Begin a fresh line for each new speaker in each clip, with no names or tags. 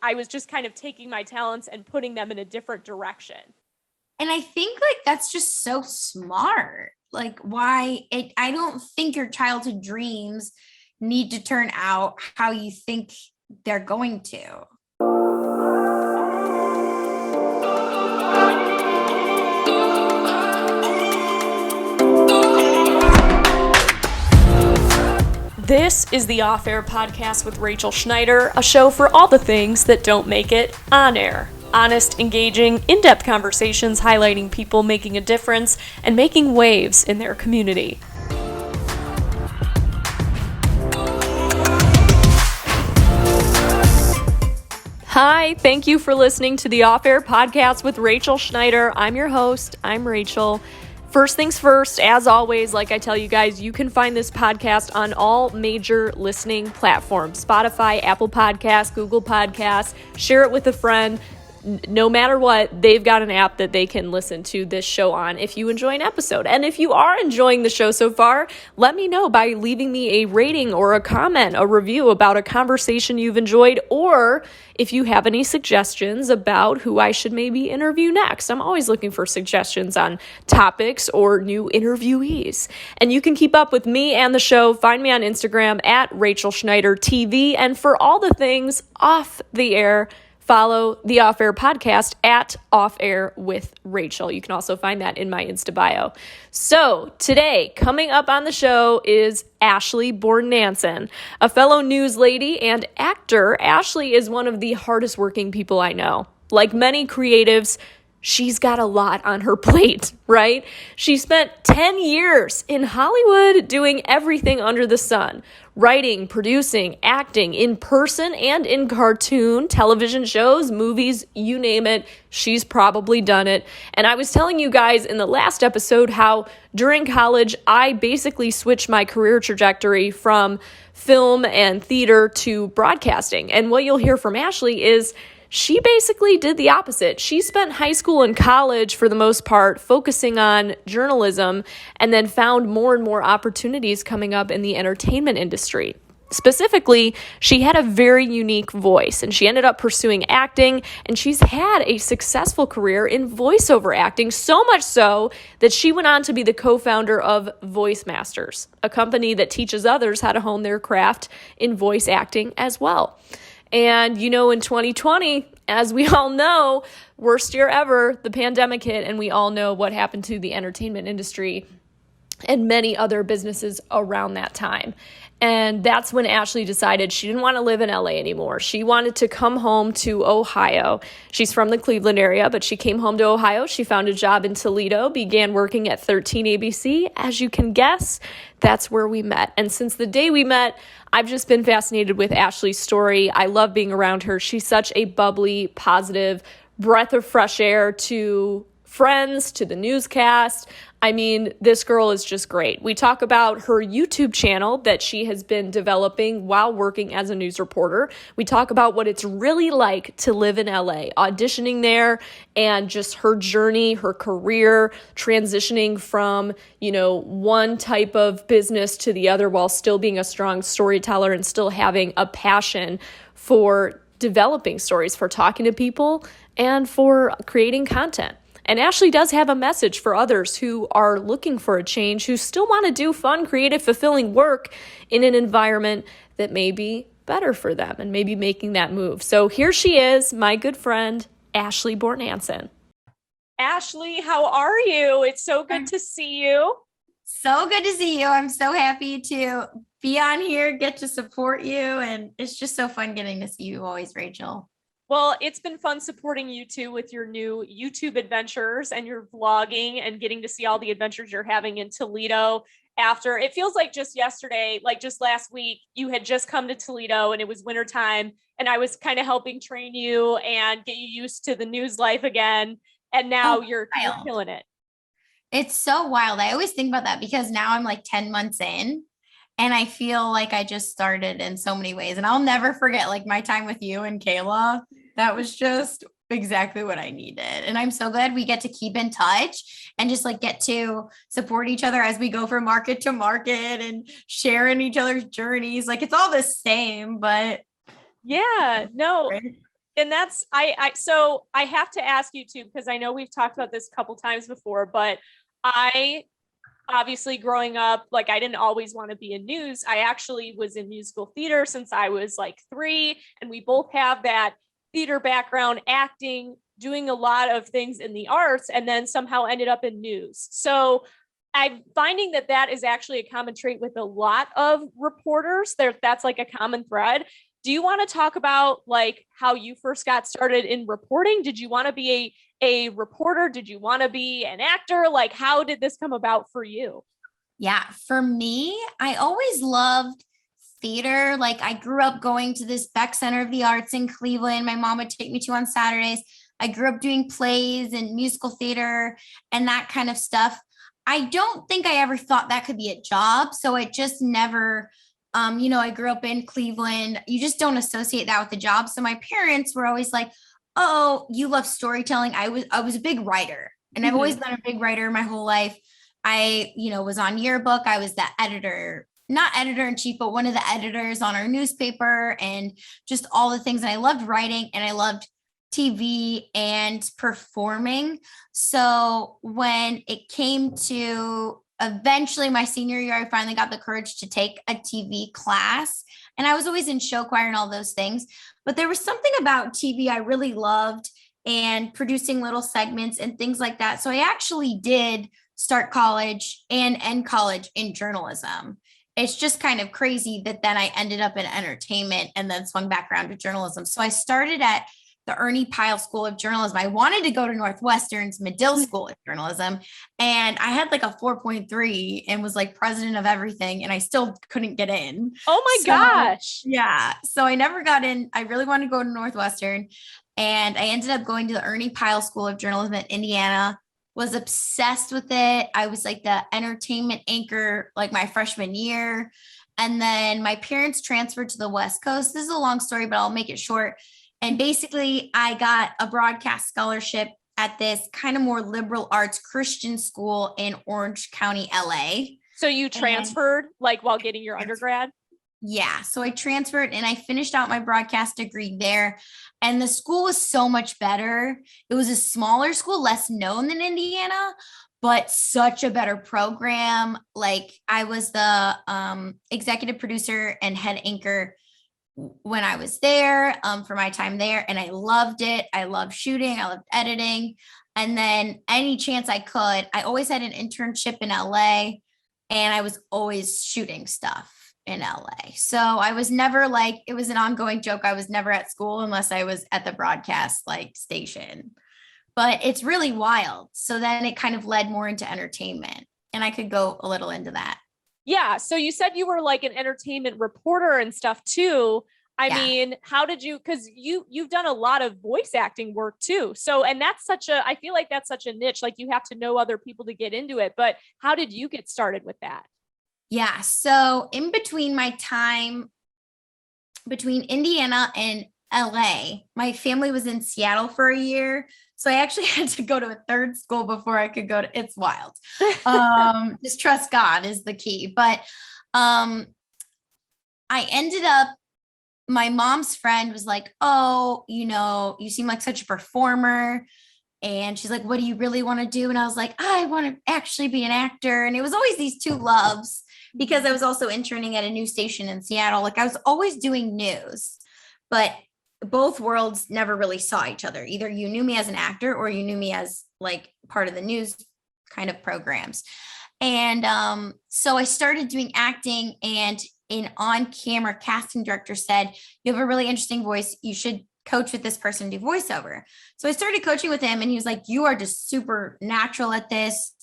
I was just kind of taking my talents and putting them in a different direction.
And I think like that's just so smart. Like I don't think your childhood dreams need to turn out how you think they're going to.
This is the Off Air Podcast with Rachel Schneider, a show for all the things that don't make it on air. Honest, engaging, in-depth conversations highlighting people making a difference and making waves in their community. Hi, thank you for listening to the Off Air Podcast with Rachel Schneider. I'm your host. I'm Rachel. First things first, as always, like I tell you guys, you can find this podcast on all major listening platforms: Spotify, Apple Podcasts, Google Podcasts. Share it with a friend. No matter what, they've got an app that they can listen to this show on if you enjoy an episode. And if you are enjoying the show so far, let me know by leaving me a rating or a comment, a review about a conversation you've enjoyed, or if you have any suggestions about who I should maybe interview next. I'm always looking for suggestions on topics or new interviewees. And you can keep up with me and the show. Find me on Instagram at Rachel Schneider TV. And for all the things off the air, follow the Off Air Podcast at Off Air with Rachel. You can also find that in my Insta bio. So today, coming up on the show is Ashley Bornancin, a fellow news lady and actor. Ashley is one of the hardest working people I know. Like many creatives, she's got a lot on her plate, right? She spent 10 years in Hollywood doing everything under the sun: writing, producing, acting in person and in cartoon, television shows, movies, you name it. She's probably done it. And I was telling you guys in the last episode how during college, I basically switched my career trajectory from film and theater to broadcasting. And what you'll hear from Ashley is she basically did the opposite. She spent high school and college, for the most part, focusing on journalism, and then found more and more opportunities coming up in the entertainment industry. Specifically, she had a very unique voice, and she ended up pursuing acting, and she's had a successful career in voiceover acting, so much so that she went on to be the co-founder of Voice Masters, a company that teaches others how to hone their craft in voice acting as well. And, you know, in 2020, as we all know, worst year ever, the pandemic hit, and we all know what happened to the entertainment industry and many other businesses around that time. And that's when Ashley decided she didn't want to live in LA anymore. She wanted to come home to Ohio. She's from the Cleveland area, but she came home to Ohio. She found a job in Toledo, began working at 13 ABC. As you can guess, that's where we met. And since the day we met, I've just been fascinated with Ashley's story. I love being around her. She's such a bubbly, positive breath of fresh air to friends, to the newscast. I mean, this girl is just great. We talk about her YouTube channel that she has been developing while working as a news reporter. We talk about what it's really like to live in LA, auditioning there, and just her journey, her career, transitioning from, one type of business to the other while still being a strong storyteller and still having a passion for developing stories, for talking to people, and for creating content. And Ashley does have a message for others who are looking for a change, who still want to do fun, creative, fulfilling work in an environment that may be better for them and maybe making that move. So here she is, my good friend, Ashley Bornancin. Ashley, how are you? It's so good to see you.
So good to see you. I'm so happy to be on here, get to support you. And it's just so fun getting to see you always, Rachel.
Well, it's been fun supporting you too with your new YouTube adventures and your vlogging and getting to see all the adventures you're having in Toledo. After it feels like just yesterday, like just last week, you had just come to Toledo and it was wintertime, and I was kind of helping train you and get you used to the news life again. And now you're killing it.
It's so wild. I always think about that because now I'm like 10 months in. And I feel like I just started in so many ways. And I'll never forget like my time with you and Kayla. That was just exactly what I needed. And I'm so glad we get to keep in touch and just like get to support each other as we go from market to market and share in each other's journeys. Like it's all the same, but
yeah, no, And that's, so I have to ask you too, because I know we've talked about this a couple times before, but I obviously growing up, like I didn't always want to be in news. I actually was in musical theater since I was like 3. And we both have that theater background, acting, doing a lot of things in the arts, and then somehow ended up in news. So I'm finding that that is actually a common trait with a lot of reporters. That's like a common thread. Do you want to talk about like how you first got started in reporting? Did you want to be a reporter? Did you want to be an actor? Like, how did this come about for you?
Yeah, for me, I always loved theater. Like I grew up going to this Beck Center of the Arts in Cleveland. My mom would take me to on Saturdays. I grew up doing plays and musical theater and that kind of stuff. I don't think I ever thought that could be a job. So it just never, I grew up in Cleveland. You just don't associate that with a job. So my parents were always like, oh, you love storytelling. I was a big writer and I've always been a big writer my whole life. I, was on yearbook. I was the editor, not editor in chief, but one of the editors on our newspaper and just all the things. And I loved writing and I loved TV and performing. So when it came to eventually my senior year, I finally got the courage to take a TV class. And I was always in show choir and all those things. But there was something about TV I really loved and producing little segments and things like that. So I actually did start college and end college in journalism. It's just kind of crazy that then I ended up in entertainment and then swung back around to journalism. So I started at the Ernie Pyle School of Journalism. I wanted to go to Northwestern's Medill School of Journalism, and I had like a 4.3 and was like president of everything, and I still couldn't get in.
Oh my gosh.
Yeah. So I never got in. I really wanted to go to Northwestern, and I ended up going to the Ernie Pyle School of Journalism in Indiana. Was obsessed with it. I was like the entertainment anchor like my freshman year. And then my parents transferred to the West Coast. This is a long story, but I'll make it short. And basically, I got a broadcast scholarship at this kind of more liberal arts Christian school in Orange County, LA.
So you transferred like while getting your undergrad?
Yeah. So I transferred and I finished out my broadcast degree there. And the school was so much better. It was a smaller school, less known than Indiana, but such a better program. Like I was the executive producer and head anchor when I was there for my time there. And I loved it. I loved shooting. I loved editing. And then any chance I could, I always had an internship in LA and I was always shooting stuff in LA. So I was never like, it was an ongoing joke. I was never at school unless I was at the broadcast like station, but it's really wild. So then it kind of led more into entertainment and I could go a little into that.
Yeah. So you said you were like an entertainment reporter and stuff too. I mean, how did you, because you've done a lot of voice acting work too. So, and that's I feel like that's such a niche, like you have to know other people to get into it, but how did you get started with that?
Yeah. So in between my time between Indiana and LA, my family was in Seattle for a year. So I actually had to go to a third school before I could go to, it's wild. Just trust God is the key. But I ended up, my mom's friend was like, oh, you seem like such a performer. And she's like, what do you really want to do? And I was like, I want to actually be an actor. And it was always these two loves because I was also interning at a news station in Seattle. Like I was always doing news, but both worlds never really saw each other. Either you knew me as an actor or you knew me as like part of the news kind of programs. And so I started doing acting, and an on-camera casting director said, you have a really interesting voice. You should coach with this person, do voiceover. So I started coaching with him and he was like, you are just super natural at this.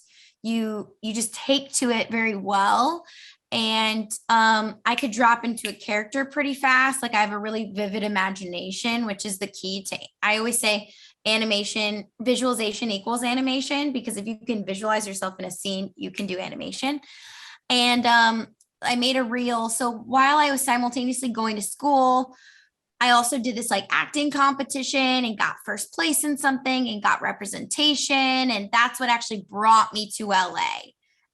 You just take to it very well. And I could drop into a character pretty fast. Like I have a really vivid imagination, which is the key to, I always say animation, visualization equals animation, because if you can visualize yourself in a scene, you can do animation. And I made a reel. So while I was simultaneously going to school, I also did this like acting competition and got first place in something and got representation. And that's what actually brought me to LA.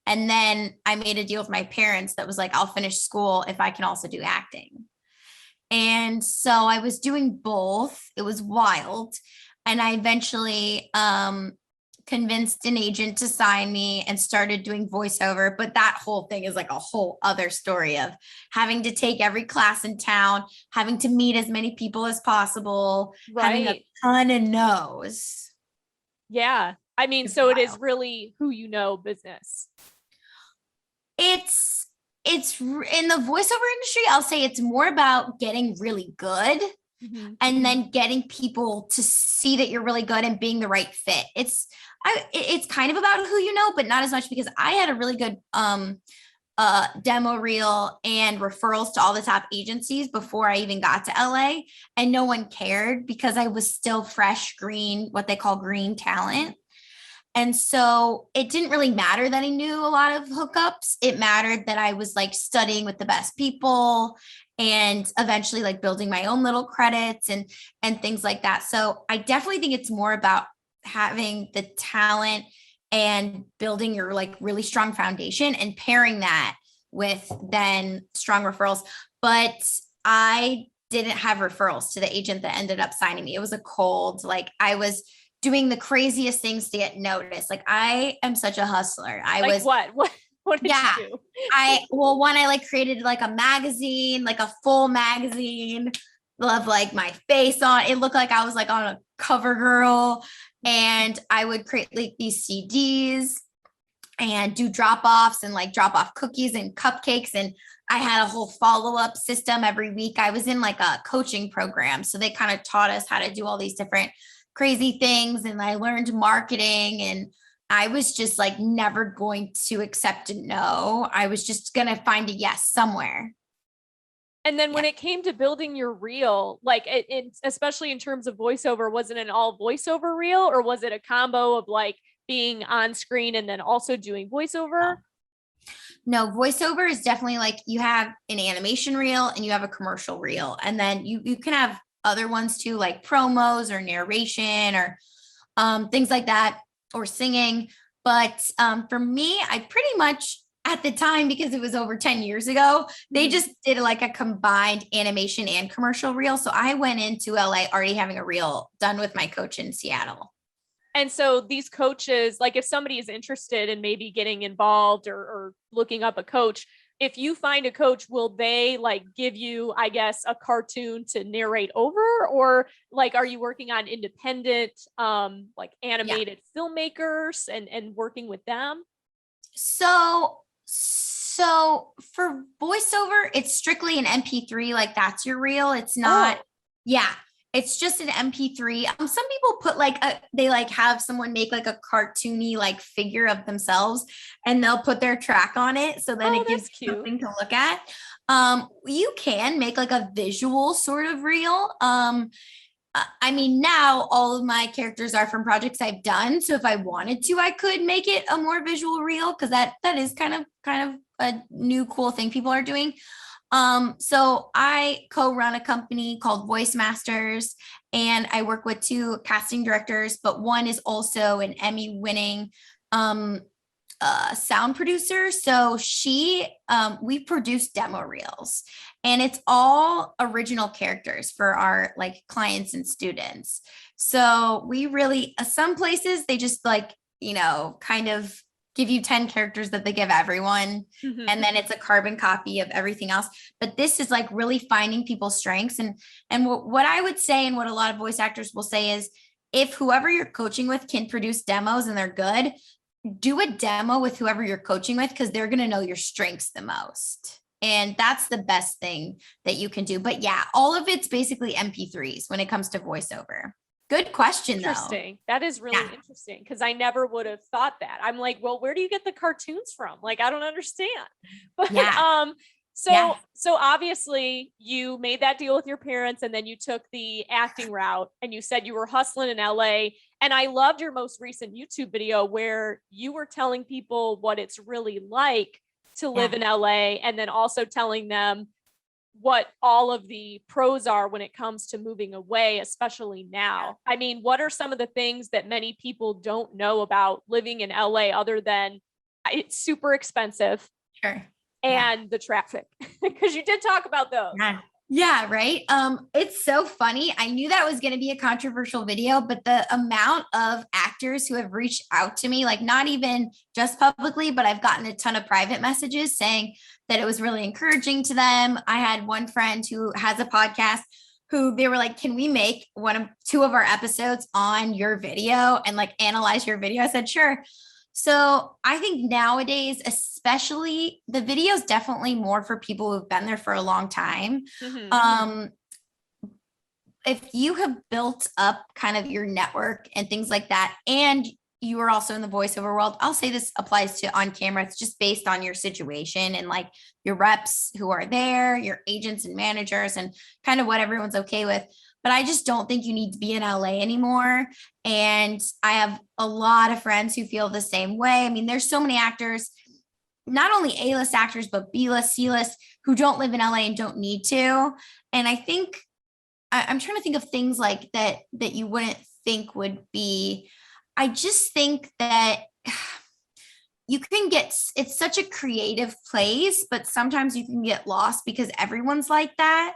And then I made a deal with my parents that was like, I'll finish school if I can also do acting. And so I was doing both. It was wild. And I eventually convinced an agent to sign me and started doing voiceover. But that whole thing is like a whole other story of having to take every class in town, having to meet as many people as possible, having a
Right.
ton of no's.
Yeah. I mean,
It's
so it is
wild.
really who you know business.
It's in the voiceover industry, I'll say it's more about getting really good
Mhm.
and then getting people to see that you're really good and being the right fit. It's kind of about who you know, but not as much because I had a really good demo reel and referrals to all the top agencies before I even got to LA, and no one cared because I was still fresh green, what they call green talent. And so it didn't really matter that I knew a lot of hookups. It mattered that I was like studying with the best people and eventually like building my own little credits and things like that. So I definitely think it's more about having the talent and building your like really strong foundation and pairing that with then strong referrals. But I didn't have referrals to the agent that ended up signing me. It was a cold, like I was doing the craziest things to get noticed. Like I am such a hustler. I
Like
was,
what? What did you
yeah.
do?
One, I like created like a magazine, like a full magazine of like my face on. It looked like I was like on a cover girl. And I would create like these CDs and do drop offs and like drop off cookies and cupcakes. And I had a whole follow up system every week. I was in like a coaching program. So they kind of taught us how to do all these different crazy things. And I learned marketing, and I was just like never going to accept a no. I was just going to find a yes somewhere.
And then
Yeah.
when it came to building your reel, like especially in terms of voiceover, was it an all voiceover reel or was it a combo of like being on screen and then also doing voiceover?
No, voiceover is definitely like you have an animation reel and you have a commercial reel. And then you can have other ones too, like promos or narration or things like that, or singing. But for me, I pretty much at the time, because it was over 10 years ago, they
Mhm.
just did like a combined animation and commercial reel. So I went into LA already having a reel done with my coach in Seattle.
And so these coaches, like if somebody is interested in maybe getting involved or looking up a coach, if you find a coach, will they like give you, I guess, a cartoon to narrate over? Or like, are you working on independent, like
Yeah.
animated filmmakers and working with them?
So for voiceover, it's strictly an MP3, like that's your reel. It's not,
Oh,
yeah, it's just an MP3. Some people put like they like have someone make like a cartoony like figure of themselves and they'll put their track on it. So then
oh,
it gives
that's
you
cute.
something to look at. You can make like a visual sort of reel. I mean, now all of my characters are from projects I've done. So if I wanted to, I could make it a more visual reel because that is kind of a new cool thing people are doing. So I co-run a company called Voice Masters, and I work with two casting directors, but one is also an Emmy-winning um, sound producer. So we produce demo reels, and it's all original characters for our like clients and students. So we really, some places they just like, kind of give you 10 characters that they give everyone.
Mhm.
And then it's a carbon copy of everything else. But this is like really finding people's strengths. And what I would say, and what a lot of voice actors will say is, if whoever you're coaching with can produce demos and they're good, do a demo with whoever you're coaching with because they're going to know your strengths the most. And that's the best thing that you can do. But yeah, all of it's basically MP3s when it comes to voiceover. Good question, though.
Interesting. That is really
Yeah.
interesting because I never would have thought that. I'm like, well, where do you get the cartoons from? Like, I don't understand. But
Yeah.
so
Yeah.
so obviously you made that deal with your parents and then you took the acting route and you said you were hustling in LA. And I loved your most recent YouTube video where you were telling people what it's really like to live
Yeah.
in LA and then also telling them what all of the pros are when it comes to moving away, especially now. I mean, what are some of the things that many people don't know about living in LA other than it's super expensive
Sure. Yeah.
and the traffic? Because you did talk about those.
Yeah. Yeah, right. It's so funny. I knew that was going to be a controversial video, but the amount of actors who have reached out to me, like not even just publicly, but I've gotten a ton of private messages saying that it was really encouraging to them. I had one friend who has a podcast who they were like, "Can we make two of our episodes on your video and like analyze your video?" I said, "Sure." So I think nowadays, especially the video is definitely more for people who've been there for a long time.
Mm-hmm.
Um, if you have built up kind of your network and things like that, and you are also in the voiceover world, I'll say this applies to on camera. It's just based on your situation and like your reps who are there, your agents and managers, and kind of what everyone's okay with. But I just don't think you need to be in LA anymore. And I have a lot of friends who feel the same way. I mean, there's so many actors, not only A-list actors, but B-list, C-list, who don't live in LA and don't need to. And I think I'm trying to think of things like that you wouldn't think would be. I just think that you can get, it's such a creative place, but sometimes you can get lost because everyone's like that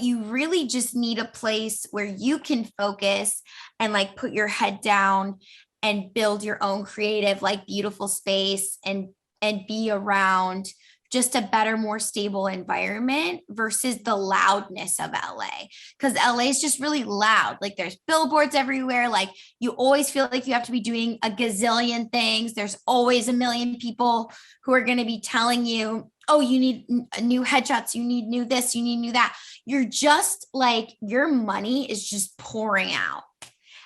you really just need a place where you can focus and like put your head down and build your own creative, like beautiful space and be around just a better, more stable environment versus the loudness of LA. Because LA is just really loud. Like there's billboards everywhere. Like you always feel like you have to be doing a gazillion things. There's always a million people who are going to be telling you, oh, you need new headshots, you need new this, you need new that. You're just like, your money is just pouring out.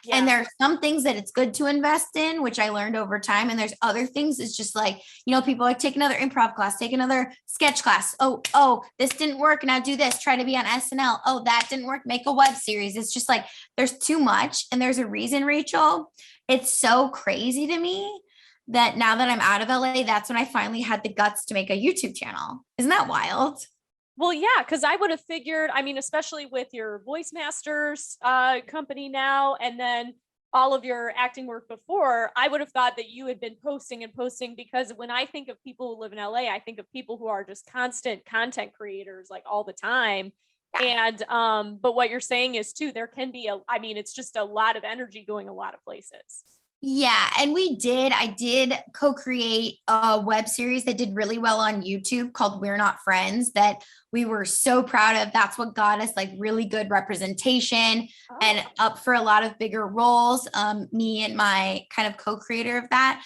Yeah. And there are some things that it's good to invest in, which I learned over time. And there's other things it's just like, people like take another improv class, take another sketch class. Oh, this didn't work. Now do this, try to be on SNL. Oh, that didn't work. Make a web series. It's just like, there's too much. And there's a reason, Rachel. It's so crazy to me that now that I'm out of LA, that's when I finally had the guts to make a YouTube channel. Isn't that wild?
Well, yeah, because I would have figured, I mean, especially with your Voice Masters company now, and then all of your acting work before, I would have thought that you had been posting and posting, because when I think of people who live in LA, I think of people who are just constant content creators like all the time. Yeah. And but what you're saying is too, there can be it's just a lot of energy going a lot of places.
Yeah. And I did co-create a web series that did really well on YouTube called We're Not Friends, that we were so proud of. That's what got us like really good representation and up for a lot of bigger roles. Me and my kind of co-creator of that.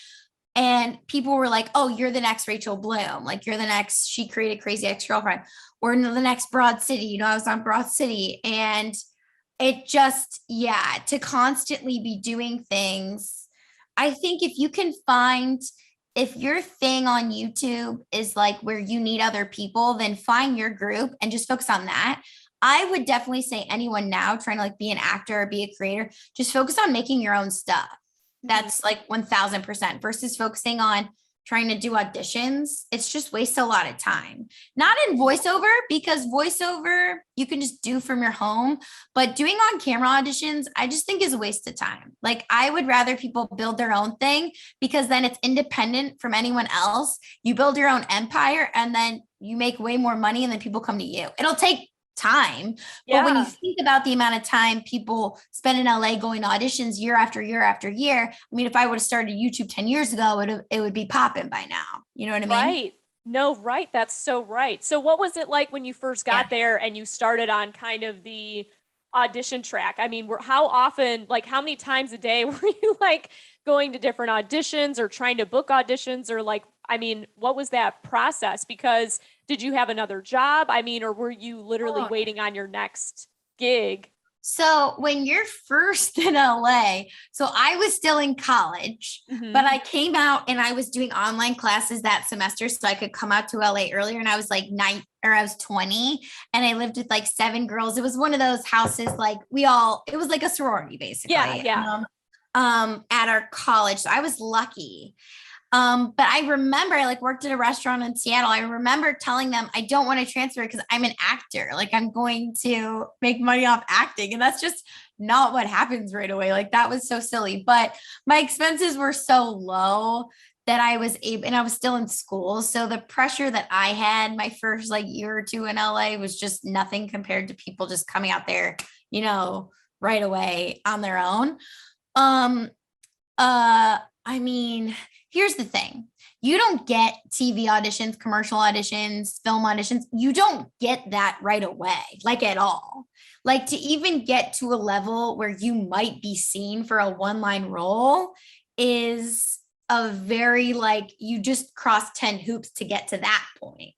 And people were like, oh, you're the next Rachel Bloom. Like you're the next, she created Crazy Ex-Girlfriend, or the next Broad City. I was on Broad City. And it just, yeah, to constantly be doing things. I think if you can if your thing on YouTube is like where you need other people, then find your group and just focus on that. I would definitely say anyone now trying to like be an actor or be a creator, just focus on making your own stuff. That's like 1000% versus focusing on trying to do auditions. It's just wastes a lot of time. Not in voiceover, because voiceover you can just do from your home, but doing on camera auditions, I just think is a waste of time. Like I would rather people build their own thing, because then it's independent from anyone else. You build your own empire and then you make way more money and then people come to you. It'll take time. Yeah. But when you think about the amount of time people spend in LA going to auditions year after year after year, I mean, if I would have started YouTube 10 years ago, it would be popping by now. You know what I mean?
Right. No, right. That's so right. So what was it like when you first got there and you started on kind of the audition track? I mean, how often, like how many times a day were you like going to different auditions or trying to book auditions, or like, I mean, what was that process? Because did you have another job? I mean, or were you literally waiting on your next gig?
So when you're first in LA, so I was still in college, but I came out and I was doing online classes that semester so I could come out to LA earlier. And I was like I was 20 and I lived with like 7 girls. It was one of those houses, like it was like a sorority basically.
Yeah.
At our college. So I was lucky. But I remember I like worked at a restaurant in Seattle. I remember telling them I don't want to transfer because I'm an actor. Like I'm going to make money off acting. And that's just not what happens right away. Like that was so silly, but my expenses were so low that I was able, and I was still in school. So the pressure that I had my first like year or two in LA was just nothing compared to people just coming out there, right away on their own. Um, I mean, here's the thing. You don't get TV auditions, commercial auditions, film auditions. You don't get that right away, like at all. Like to even get to a level where you might be seen for a one-line role is a very like you just cross 10 hoops to get to that point.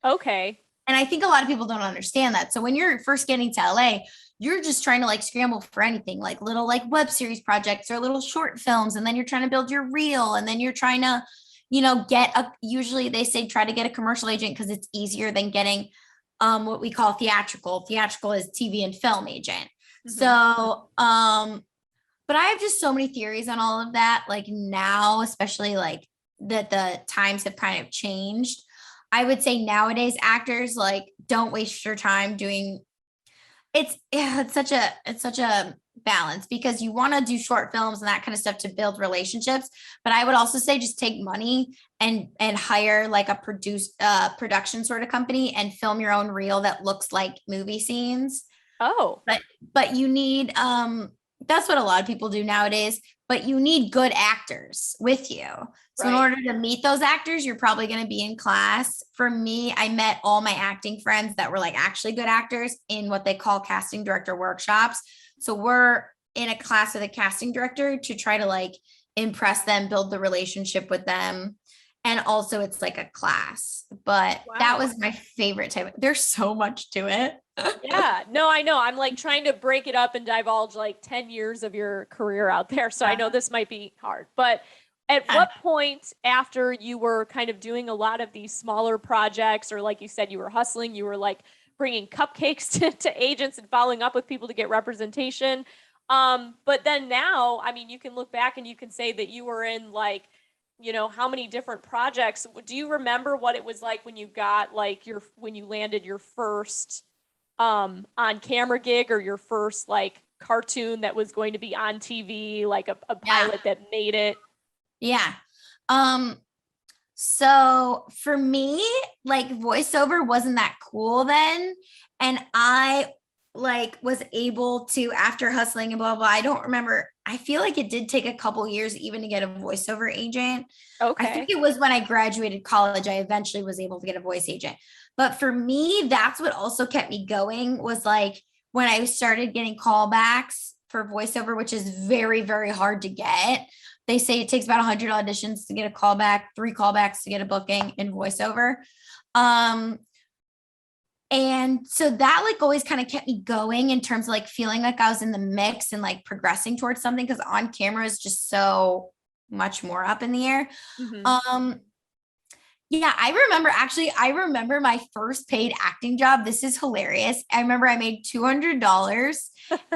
Okay.
And I think a lot of people don't understand that. So when you're first getting to LA, you're just trying to like scramble for anything, like little like web series projects or little short films. And then you're trying to build your reel. And then you're trying to, usually they say try to get a commercial agent because it's easier than getting what we call theatrical. Theatrical is TV and film agent. Mm-hmm. So, but I have just so many theories on all of that. Like now, especially like that the times have kind of changed. I would say nowadays actors like don't waste your time doing it's such a balance because you want to do short films and that kind of stuff to build relationships. But I would also say just take money and hire like a production sort of company and film your own reel that looks like movie scenes.
Oh,
but you need that's what a lot of people do nowadays, but you need good actors with you. So in order to meet those actors, you're probably going to be in class. For me, I met all my acting friends that were like actually good actors in what they call casting director workshops. So we're in a class with a casting director to try to like impress them, build the relationship with them. And also it's like a class, but that was my favorite type. There's so much to it.
Yeah, no, I know. I'm like trying to break it up and divulge like 10 years of your career out there. So I know this might be hard, but at what point after you were kind of doing a lot of these smaller projects, or like you said, you were hustling, you were like bringing cupcakes to agents and following up with people to get representation. But then now, I mean, you can look back and you can say that you were in like, how many different projects. Do you remember what it was like when you got like when you landed your first on camera gig or your first like cartoon that was going to be on TV, like a pilot that made it?
Yeah. So for me, like voiceover wasn't that cool then. And I like was able to, after hustling and blah, blah, I don't remember. I feel like it did take a couple years even to get a voiceover agent. Okay. I think it was when I graduated college, I eventually was able to get a voice agent. But for me, that's what also kept me going was like when I started getting callbacks for voiceover, which is very, very hard to get. They say it takes about 100 auditions to get a callback, 3 callbacks to get a booking in voiceover. And so that like always kind of kept me going in terms of like feeling like I was in the mix and like progressing towards something because on camera is just so much more up in the air. Mm-hmm. Yeah, I remember my first paid acting job. This is hilarious. I remember I made $200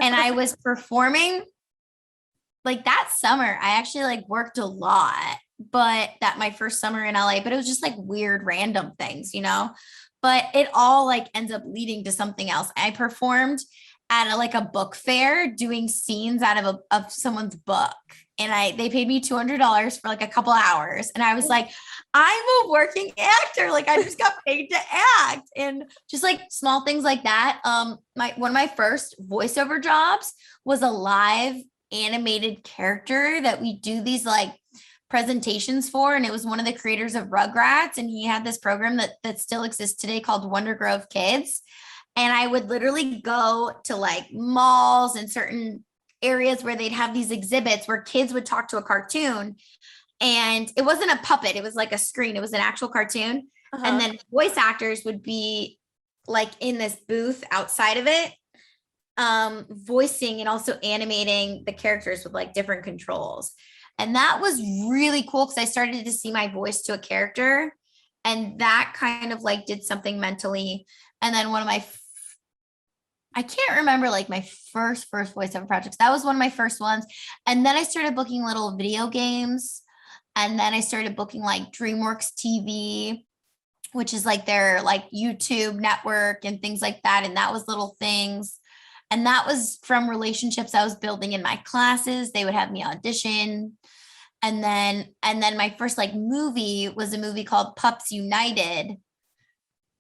and I was performing like that summer. I actually like worked a lot, but that my first summer in LA, but it was just like weird random things, but it all like ends up leading to something else. I performed at a book fair doing scenes out of someone's book. And they paid me $200 for like a couple hours. And I was like, I'm a working actor. Like I just got paid to act and just like small things like that. One of my first voiceover jobs was a live animated character that we do these like presentations for. And it was one of the creators of Rugrats. And he had this program that still exists today called Wonder Grove Kids. And I would literally go to like malls and certain areas where they'd have these exhibits where kids would talk to a cartoon. And it wasn't a puppet. It was like a screen. It was an actual cartoon. Uh-huh. And then voice actors would be like in this booth outside of it, voicing and also animating the characters with like different controls. And that was really cool because I started to see my voice to a character. And that kind of like did something mentally. And then I can't remember like my first voiceover projects. That was one of my first ones. And then I started booking little video games. And then I started booking like DreamWorks TV, which is like their like YouTube network and things like that. And that was little things. And that was from relationships I was building in my classes. They would have me audition. And then my first like movie was a movie called Pups United,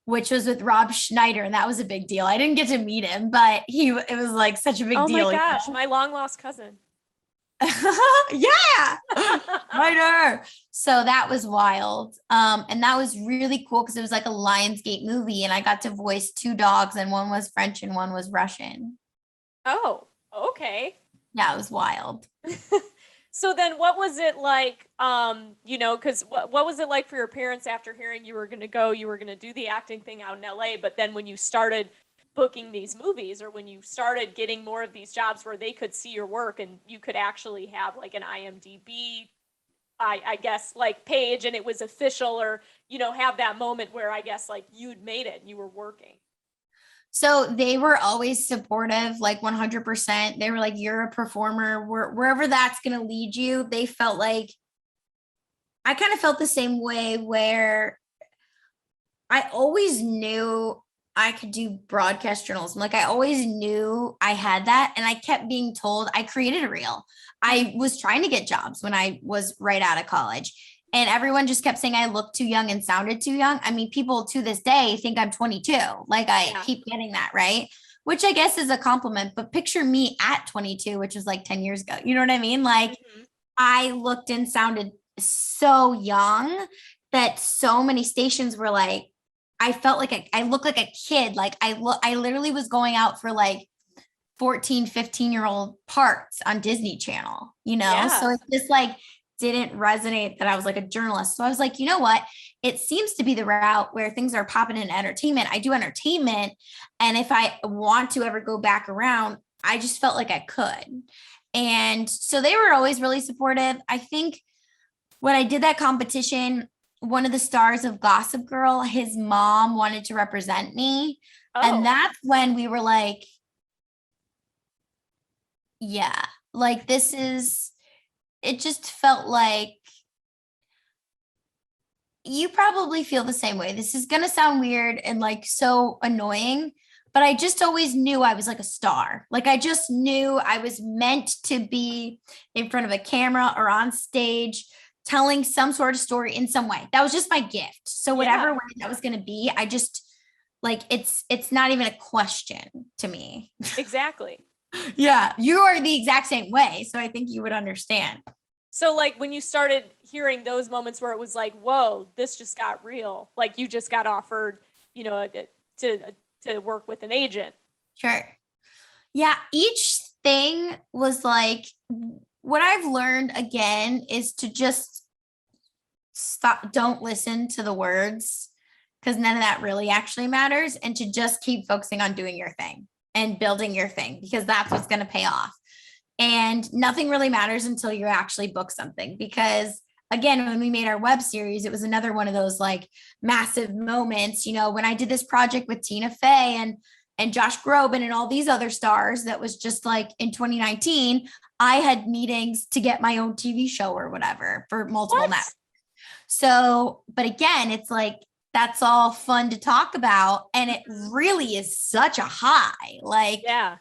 which was with Rob Schneider, and that was a big deal. I didn't get to meet him, but it was like such a big
Oh my
deal.
gosh, my long lost cousin.
Yeah. Schneider. So that was wild. And that was really cool because it was like a Lionsgate movie, and I got to voice two dogs, and one was French and one was Russian.
Oh, okay.
Yeah, it was wild.
So then what was it like, because what was it like for your parents after hearing you were going to go, you were going to do the acting thing out in LA, but then when you started booking these movies or when you started getting more of these jobs where they could see your work and you could actually have like an IMDb, I guess, like page and it was official or, have that moment where I guess like you'd made it and you were working?
So they were always supportive, like 100%. They were like, you're a performer, wherever that's going to lead you. They felt like I kind of felt the same way where I always knew I could do broadcast journalism. Like I always knew I had that. And I kept being told I created a reel. I was trying to get jobs when I was right out of college. And everyone just kept saying I looked too young and sounded too young. I mean, people to this day think I'm 22. Like I keep getting that, right? Which I guess is a compliment. But picture me at 22, which was like 10 years ago. You know what I mean? Like I looked and sounded so young that so many stations were like, I felt like I looked like a kid. Like I literally was going out for like 14, 15-year-old parts on Disney Channel, So it's just like didn't resonate that I was like a journalist. So I was like, you know what? It seems to be the route where things are popping in entertainment. I do entertainment. And if I want to ever go back around, I just felt like I could. And so they were always really supportive. I think when I did that competition, one of the stars of Gossip Girl, his mom wanted to represent me. Oh. And that's when we were like, yeah, like it just felt like you probably feel the same way. This is going to sound weird and like so annoying, but I just always knew I was like a star. Like I just knew I was meant to be in front of a camera or on stage telling some sort of story in some way. That was just my gift. So whatever way that was going to be, I just like, it's not even a question to me.
Exactly.
Yeah. You are the exact same way. So I think you would understand.
So like when you started hearing those moments where it was like, whoa, this just got real. Like you just got offered, to work with an agent.
Sure. Yeah. Each thing was like, what I've learned again is to just stop, don't listen to the words because none of that really actually matters, and to just keep focusing on doing your thing and building your thing because that's what's going to pay off. And nothing really matters until you actually book something. Because again, when we made our web series, it was another one of those like massive moments, when I did this project with Tina Fey and Josh Groban and all these other stars, that was just like in 2019, I had meetings to get my own TV show or whatever for multiple networks. So, but again, it's like, that's all fun to talk about. And it really is such a high, like,
yeah.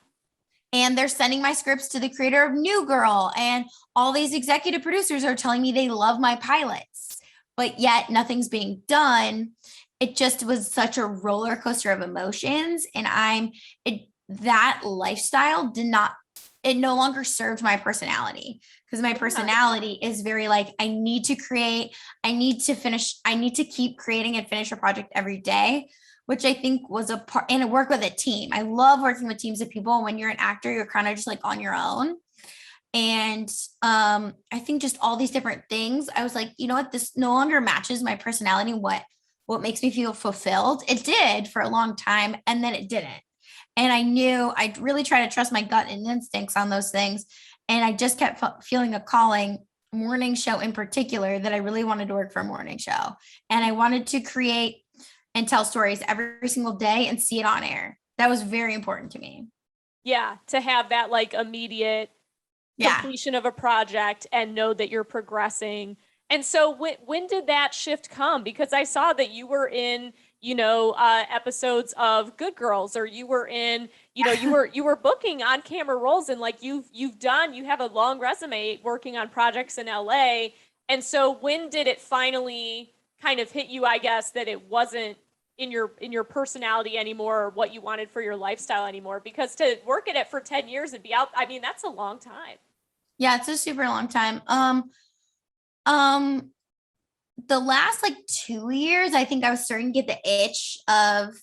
And they're sending my scripts to the creator of New Girl. And all these executive producers are telling me they love my pilots, but yet nothing's being done. It just was such a roller coaster of emotions. And that lifestyle it no longer served my personality, because my personality is very like, I need to create, I need to keep creating and finish a project every day, which I think was a part, and work with a team. I love working with teams of people. And when you're an actor, you're kind of just like on your own. And I think just all these different things, I was like, you know what, this no longer matches my personality. What makes me feel fulfilled. It did for a long time, and then it didn't. And I knew I'd really try to trust my gut and instincts on those things. And I just kept feeling a calling, morning show in particular, that I really wanted to work for a morning show. And I wanted to create and tell stories every single day and see it on air. That was very important to me.
Yeah. To have that like immediate completion of a project and know that you're progressing. And so when did that shift come? Because I saw that you were in, episodes of Good Girls, or you were in, you were booking on camera roles, and like you have a long resume working on projects in LA. And so when did it finally kind of hit you, I guess, that it wasn't in your personality anymore, or what you wanted for your lifestyle anymore? Because to work at it for 10 years and be out, I mean, that's a long time.
Yeah, it's a super long time. Um, the last like 2 years, I think I was starting to get the itch of,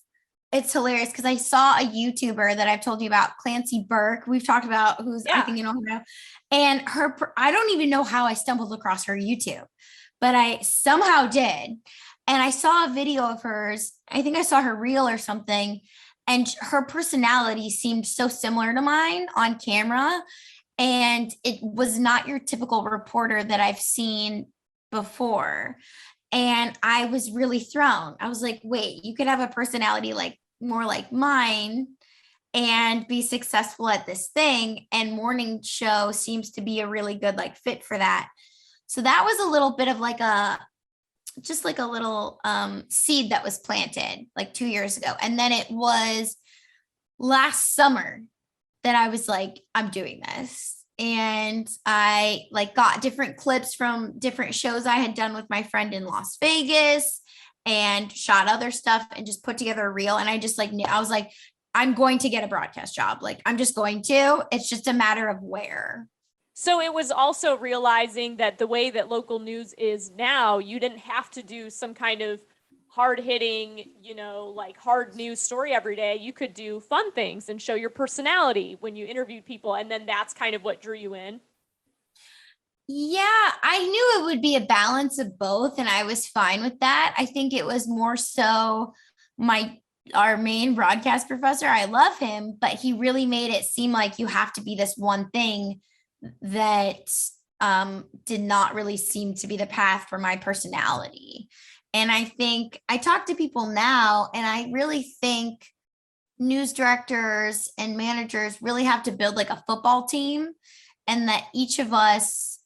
it's hilarious because I saw a YouTuber that I've told you about, Clancy Burke. We've talked about, who's, I
Yeah.
think you know her now. And I don't even know how I stumbled across her YouTube, but I somehow did. And I saw a video of hers. I think I saw her reel or something. And her personality seemed so similar to mine on camera. And it was not your typical reporter that I've seen before. And I was really thrown. I was like, wait, you could have a personality like more like mine and be successful at this thing. And morning show seems to be a really good like fit for that. So that was a little bit of like just like a little seed that was planted like 2 years ago. And then it was last summer that I was like, I'm doing this. And I like got different clips from different shows I had done with my friend in Las Vegas and shot other stuff and just put together a reel. And I just like knew, I was like, I'm going to get a broadcast job. Like, I'm just going to, it's just a matter of where.
So it was also realizing that the way that local news is now, you didn't have to do some kind of hard hitting, like hard news story every day. You could do fun things and show your personality when you interviewed people. And then that's kind of what drew you in.
Yeah, I knew it would be a balance of both, and I was fine with that. I think it was more so our main broadcast professor. I love him, but he really made it seem like you have to be this one thing that did not really seem to be the path for my personality. And I think I talk to people now, and I really think news directors and managers really have to build like a football team, and that each of us,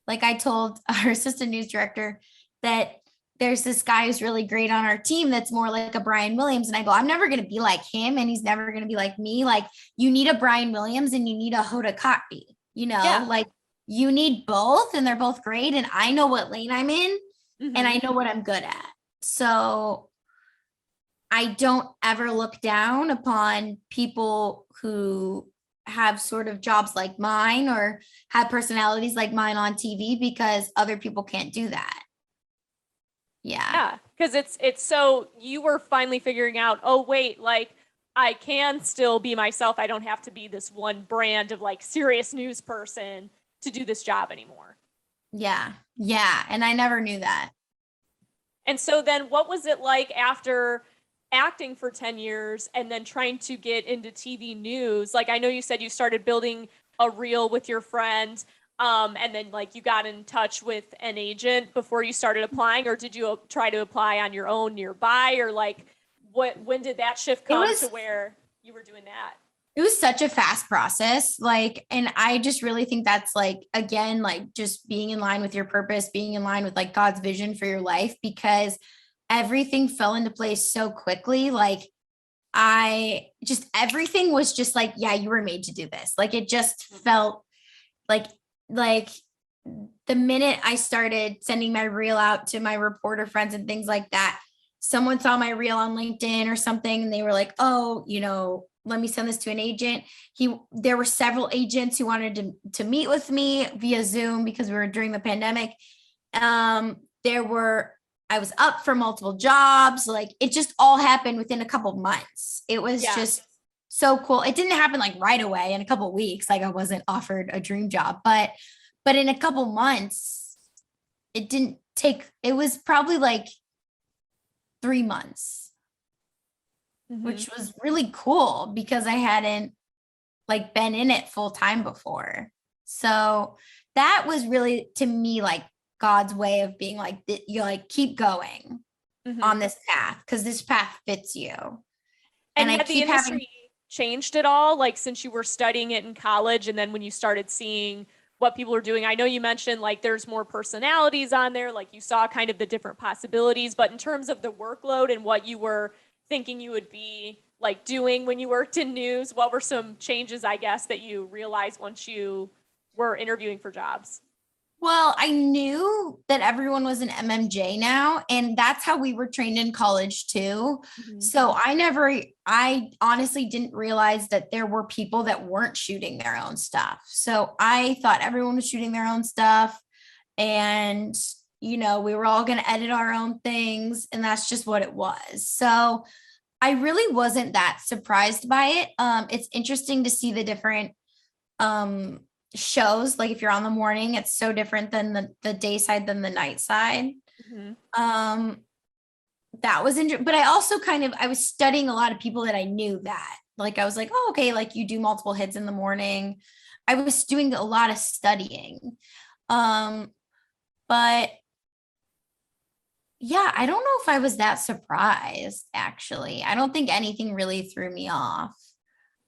like I told our assistant news director that there's this guy who's really great on our team that's more like a Brian Williams. And I go, I'm never going to be like him, and he's never going to be like me. Like, you need a Brian Williams and you need a Hoda Kotb,
Yeah.
like you need both, and they're both great. And I know what lane I'm in, and I know what I'm good at. So I don't ever look down upon people who have sort of jobs like mine or have personalities like mine on TV, because other people can't do that.
Yeah. Because it's so you were finally figuring out, oh, wait, like I can still be myself. I don't have to be this one brand of like serious news person to do this job anymore.
Yeah. And I never knew that.
And so then what was it like after acting for 10 years and then trying to get into TV news? Like, I know you said you started building a reel with your friend, and then like you got in touch with an agent before you started applying, or did you try to apply on your own nearby, or like when did that shift come to where you were doing that?
It was such a fast process. Like, and I just really think that's like, again, like just being in line with your purpose, being in line with like God's vision for your life, because everything fell into place so quickly. Like, everything was just like, yeah, you were made to do this. Like, it just felt like the minute I started sending my reel out to my reporter friends and things like that, someone saw my reel on LinkedIn or something, and they were like, oh, let me send this to an agent. There were several agents who wanted to meet with me via Zoom because we were during the pandemic. I was up for multiple jobs. Like, it just all happened within a couple months. It was just so cool. It didn't happen like right away in a couple of weeks. Like, I wasn't offered a dream job, but in a couple months, it was probably like 3 months. Which was really cool because I hadn't like been in it full time before. So that was really, to me, like God's way of being like, you like keep going on this path, because this path fits you.
And had the industry changed at all, like since you were studying it in college, and then when you started seeing what people are doing? I know you mentioned like there's more personalities on there, like you saw kind of the different possibilities, but in terms of the workload and what you were thinking you would be like doing when you worked in news? What were some changes, I guess, that you realized once you were interviewing for jobs?
Well, I knew that everyone was an MMJ now, and that's how we were trained in college too.
Mhm.
So I honestly didn't realize that there were people that weren't shooting their own stuff. So I thought everyone was shooting their own stuff, and we were all going to edit our own things, and that's just what it was. So I really wasn't that surprised by it. It's interesting to see the different um shows. Like if you're on the morning, it's so different than the day side than the night side.
Mhm.
um that was interesting, but I also I was studying a lot of people that I knew, that like I was like, oh, okay, like you do multiple hits in the morning. I was doing a lot of studying. But yeah, I don't know if I was that surprised, actually. I don't think anything really threw me off.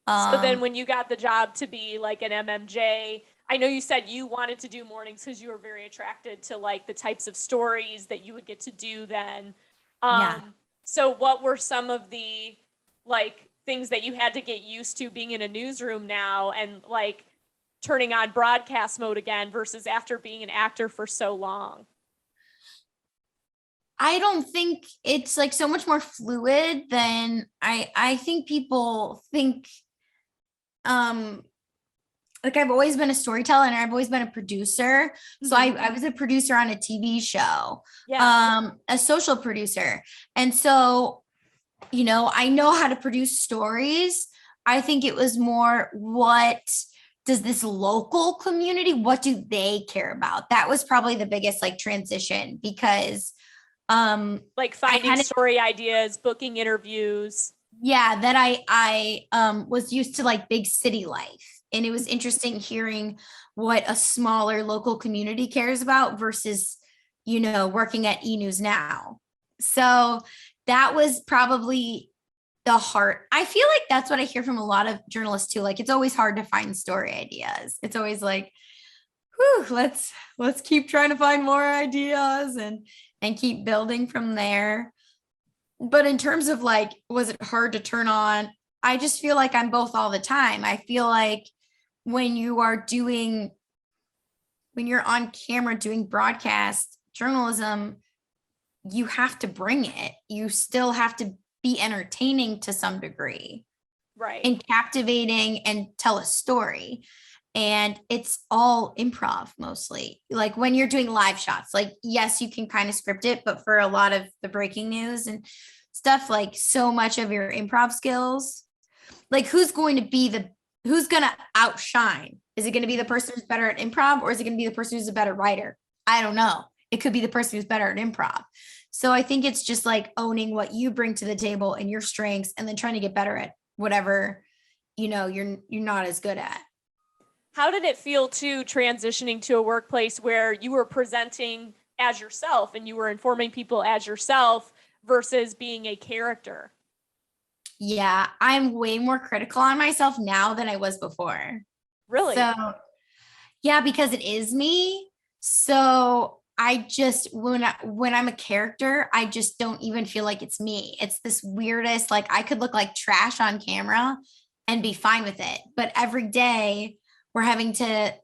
So then
um
when you got the job to be like an MMJ, I know you said you wanted to do mornings because you were very attracted to like the types of stories that you would get to do then.
yeah,
So what were some of the like things that you had to get used to being in a newsroom now and like turning on broadcast mode again versus after being an actor for so long?
I don't think it's like so much more fluid than I think people think. um like I've always been a storyteller and I've always been a producer. So
Mhm.
I was a producer on a TV show,
Yeah.
a social producer. And so, I know how to produce stories. I think it was more, what does this local community, what do they care about? That was probably the biggest like transition, because
Like
I
finding
kind of,
story ideas, booking interviews.
yeah, that I was used to like big city life, and it was interesting hearing what a smaller local community cares about versus working at E News Now. So that was probably the heart. I feel like that's what I hear from a lot of journalists too. Like it's always hard to find story ideas. It's always like, whew, let's keep trying to find more ideas and keep building from there. But in terms of like, was it hard to turn on? I just feel like I'm both all the time. I feel like when you are doing, when you're on camera doing broadcast journalism, you have to bring it. You still have to be entertaining to some degree
Right.
and captivating and tell a story. And it's all improv mostly. Like when you're doing live shots, like, yes, you can kind of script it, but for a lot of the breaking news and stuff, like so much of your improv skills, like who's going to outshine? Is it going to be the person who's better at improv, or is it going to be the person who's a better writer? I don't know. It could be the person who's better at improv. So I think it's just like owning what you bring to the table and your strengths, and then trying to get better at whatever you're not as good at.
How did it feel to transitioning to a workplace where you were presenting as yourself and you were informing people as yourself versus being a character?
Yeah, I'm way more critical on myself now than I was before.
Really?
So, yeah, because it is me. So, I just when I'm a character, I just don't even feel like it's me. It's this weirdest, like I could look like trash on camera and be fine with it. But every day we're having to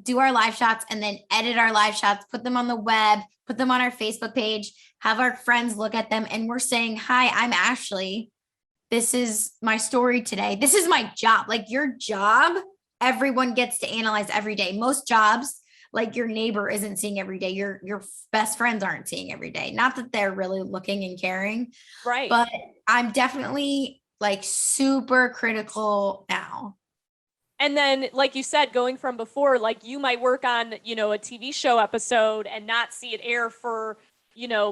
do our live shots and then edit our live shots, put them on the web, put them on our Facebook page, have our friends look at them, and we're saying, "Hi, I'm Ashley. This is my story today. This is my job." Like your job, everyone gets to analyze every day. Most jobs, like your neighbor isn't seeing every day. Your best friends aren't seeing every day. Not that they're really looking and caring,
Right.
but I'm definitely like super critical now.
And then, like you said, going from before, like you might work on, a TV show episode and not see it air for,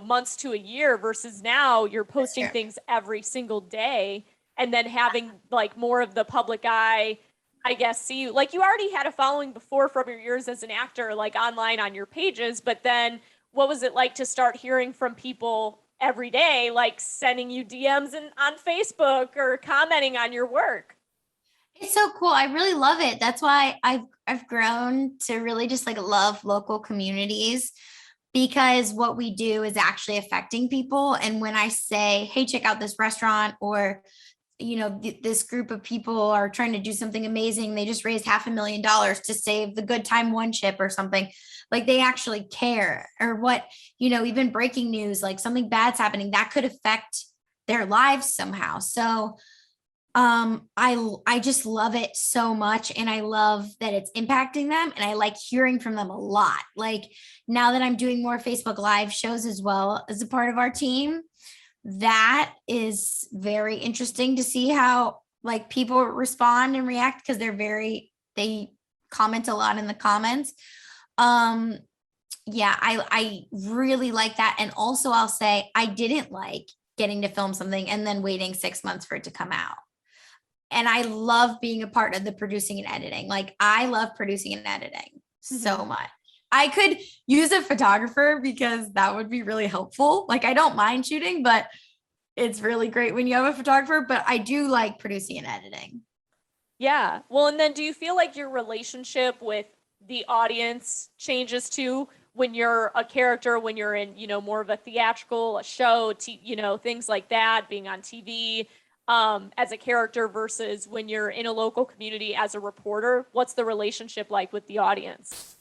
months to a year versus now you're
That's
posting
true.
things every single day and then having like more of the public eye, I guess, see you. Like you already had a following before from your years as an actor, like online on your pages, but then what was it like to start hearing from people every day, like sending you DMs and on Facebook or commenting on your work?
It's so cool. I really love it. That's why I've grown to really just like love local communities, because what we do is actually affecting people. And when I say, "Hey, check out this restaurant," or this group of people are trying to do something amazing. They just raised $500,000 to save the Good Time One ship or something. Like they actually care. Or what, even breaking news, like something bad's happening that could affect their lives somehow. So I just love it so much, and I love that it's impacting them, and I like hearing from them a lot. Like now that I'm doing more Facebook Live shows as well as a part of our team, that is very interesting to see how like people respond and react, because they comment a lot in the comments. Yeah, I really like that. And also I'll say I didn't like getting to film something and then waiting 6 months for it to come out. And I love being a part of the producing and editing. Like I love producing and editing so much. I could use a photographer because that would be really helpful. Like I don't mind shooting, but it's really great when you have a photographer, but I do like producing and editing.
Yeah. Well, and then do you feel like your relationship with the audience changes too when you're a character, when you're in, more of a theatrical, a show, things like that, being on TV, as a character versus when you're in a local community as a reporter? What's the relationship like with the audience?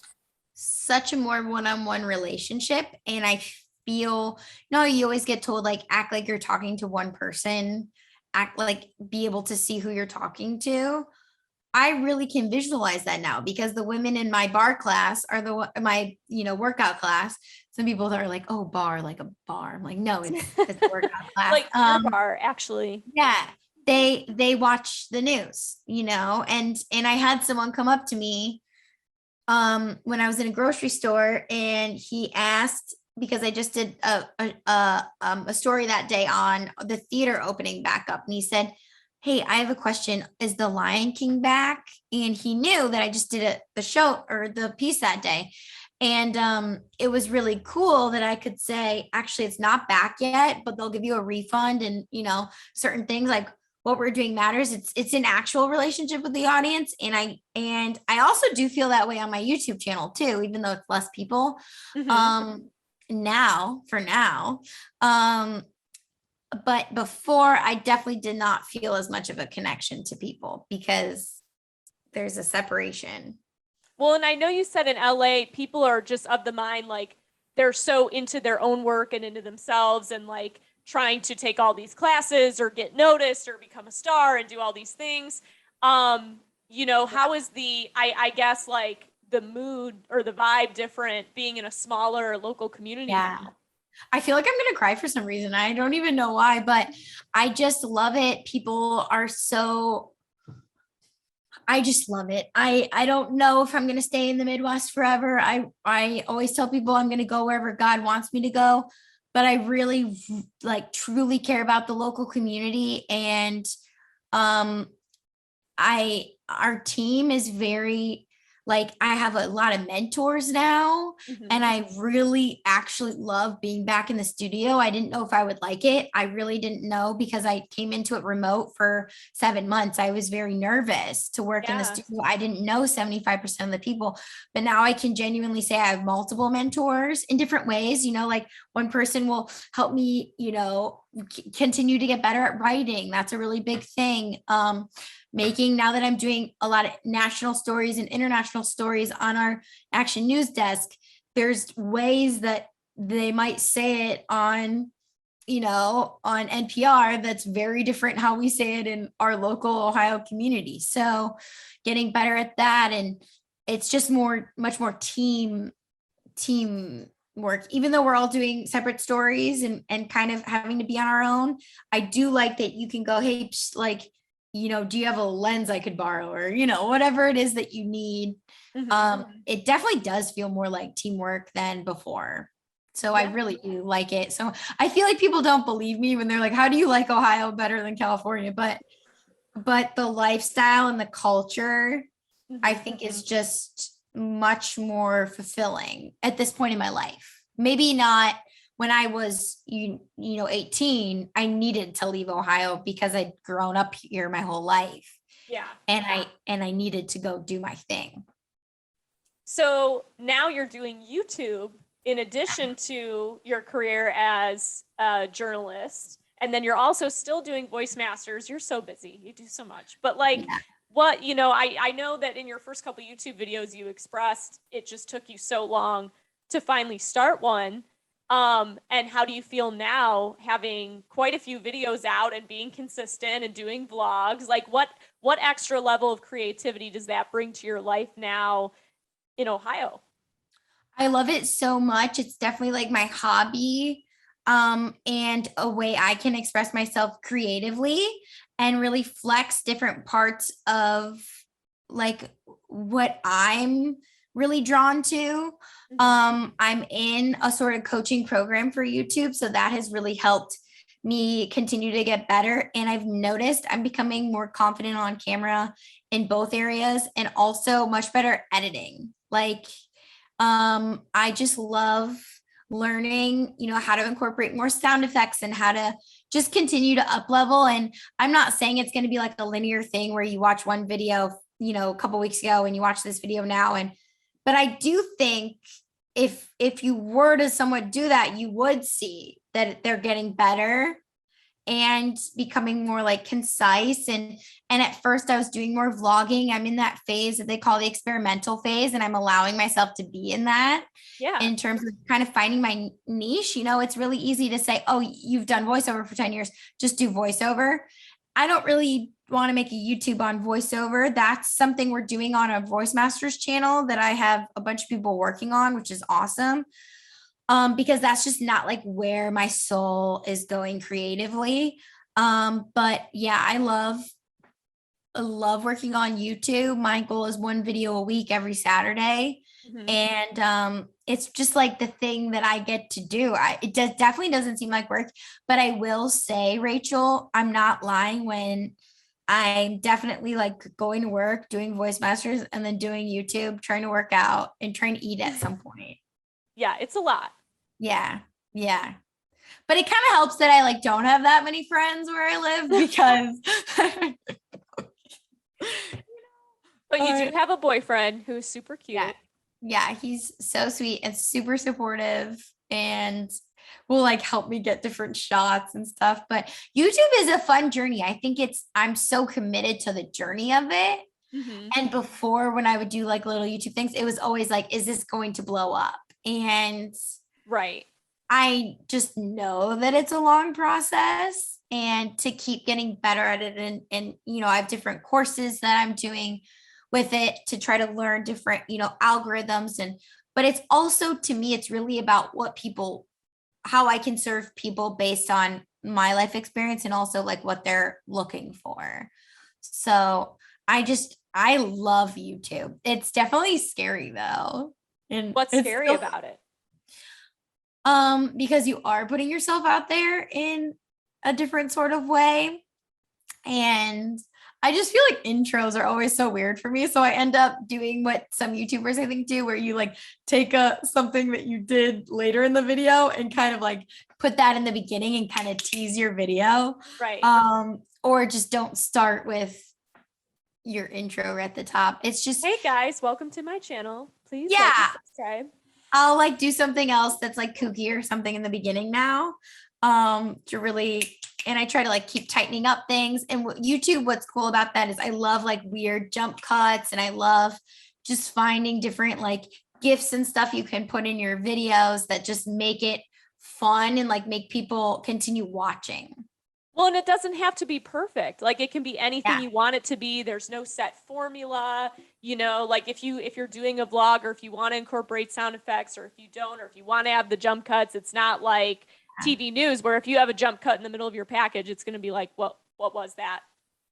Such a more one-on-one relationship. And I feel, no, you always get told like, act like you're talking to one person, be able to see who you're talking to. I really can visualize that now, because the women in my bar class are my workout class. Some people are like, oh, bar, like a bar. I'm like, no, it's a workout class.
Like your bar, actually.
Yeah. They watch the news, and I had someone come up to me when I was in a grocery store, and he asked, because I just did a story that day on the theater opening back up, and he said, hey, I have a question. Is the Lion King back? And he knew that I just did the show or the piece that day. And it was really cool that I could say, actually, it's not back yet, but they'll give you a refund, and, certain things like what we're doing matters. It's an actual relationship with the audience. And I also do feel that way on my YouTube channel too, even though it's less people. Now, for now. But before, I definitely did not feel as much of a connection to people because there's a separation.
Well, and I know you said in LA, people are just of the mind, like they're so into their own work and into themselves and like trying to take all these classes or get noticed or become a star and do all these things. How is I guess like the mood or the vibe different being in a smaller local community now?
I feel like I'm going to cry for some reason. I don't even know why, but I just love it. People are I just love it. I don't know if I'm going to stay in the Midwest forever. I always tell people I'm going to go wherever God wants me to go, but I really like truly care about the local community. And our team is very, like, I have a lot of mentors now, and I really actually love being back in the studio. I didn't know if I would like it. I really didn't know, because I came into it remote for 7 months. I was very nervous to work in the studio. I didn't know 75% of the people, but now I can genuinely say I have multiple mentors in different ways. Like one person will help me, continue to get better at writing. That's a really big thing. Now that I'm doing a lot of national stories and international stories on our Action News desk, there's ways that they might say it on NPR that's very different how we say it in our local Ohio community. So getting better at that. And it's just much more team work, even though we're all doing separate stories and kind of having to be on our own. I do like that you can go, hey, like, do you have a lens I could borrow, or, whatever it is that you need. It definitely does feel more like teamwork than before. So I really do like it. So I feel like people don't believe me when they're like, how do you like Ohio better than California? But the lifestyle and the culture, I think, is just much more fulfilling at this point in my life. Maybe not when I was, 18, I needed to leave Ohio because I'd grown up here my whole life.
Yeah.
And I needed to go do my thing.
So now you're doing YouTube in addition to your career as a journalist. And then you're also still doing voice masters. You're so busy. You do so much. But like
Yeah.
what, you know, I know that in your first couple YouTube videos you expressed it just took you so long to finally start one. And how do you feel now having quite a few videos out and being consistent and doing vlogs? Like what extra level of creativity does that bring to your life now in Ohio?
I love it so much. It's definitely like my hobby, and a way I can express myself creatively and really flex different parts of like what I'm really drawn to.
Mhm.
I'm in a sort of coaching program for YouTube, so that has really helped me continue to get better. And I've noticed I'm becoming more confident on camera in both areas and also much better editing. Like, I just love learning, how to incorporate more sound effects and how to just continue to up level. And I'm not saying it's going to be like a linear thing where you watch one video, a couple weeks ago and you watch this video now. But I do think if you were to somewhat do that, you would see that they're getting better and becoming more like concise. And at first I was doing more vlogging. I'm in that phase that they call the experimental phase, and I'm allowing myself to be in that
Yeah.
in terms of kind of finding my niche. It's really easy to say, oh, you've done voiceover for 10 years, just do voiceover. I don't really want to make a YouTube on voiceover. That's something we're doing on a Voice Masters channel that I have a bunch of people working on, which is awesome. Because that's just not like where my soul is going creatively. But yeah, I love working on YouTube. My goal is one video a week every Saturday.
Mhm.
And it's just like the thing that I get to do. Definitely doesn't seem like work, but I will say, Rachel, I'm not lying when I'm definitely like going to work, doing voice masters, and then doing YouTube, trying to work out and trying to eat at some point.
Yeah, it's a lot.
Yeah. Yeah. But it kind of helps that I like don't have that many friends where I live because
But you do
uh,
have a boyfriend who's super
yeah.
cute.
Yeah, he's so sweet and super supportive and will like help me get different shots and stuff. But YouTube is a fun journey. I think I'm so committed to the journey of it.
Hmm.
And before, when I would do like little YouTube things, it was always like, is this going to blow up? And
Right.
I just know that it's a long process, and to keep getting better at it. And I have different courses that I'm doing with it to try to learn different, algorithms. But it's also, to me, it's really about how I can serve people based on my life experience and also like what they're looking for. So I love YouTube. It's definitely scary though. And
What's
it's
scary
still
about it?
because you are putting yourself out there in a different sort of way. And I just feel like intros are always so weird for me. So I end up doing what some YouTubers I think do, where you like take something that you did later in the video and kind of like put that in the beginning and kind of tease your video.
Right.
Or just don't start with your intro at the top. It's just,
Hey guys, welcome to my channel. Please like and
yeah,
subscribe.
I'll like do something else that's like kooky or something in the beginning now. To really, and I try to like keep tightening up things. And YouTube, what's cool about that is I love like weird jump cuts, and I love just finding different like gifs and stuff you can put in your videos that just make it fun and like make people continue watching.
Well, and it doesn't have to be perfect. Like it can be anything
Yeah.
you want it to be. There's no set formula, like if you're doing a vlog or if you want to incorporate sound effects or if you don't or if you want to have the jump cuts, it's not like TV news where if you have a jump cut in the middle of your package, it's going to be like, what was that?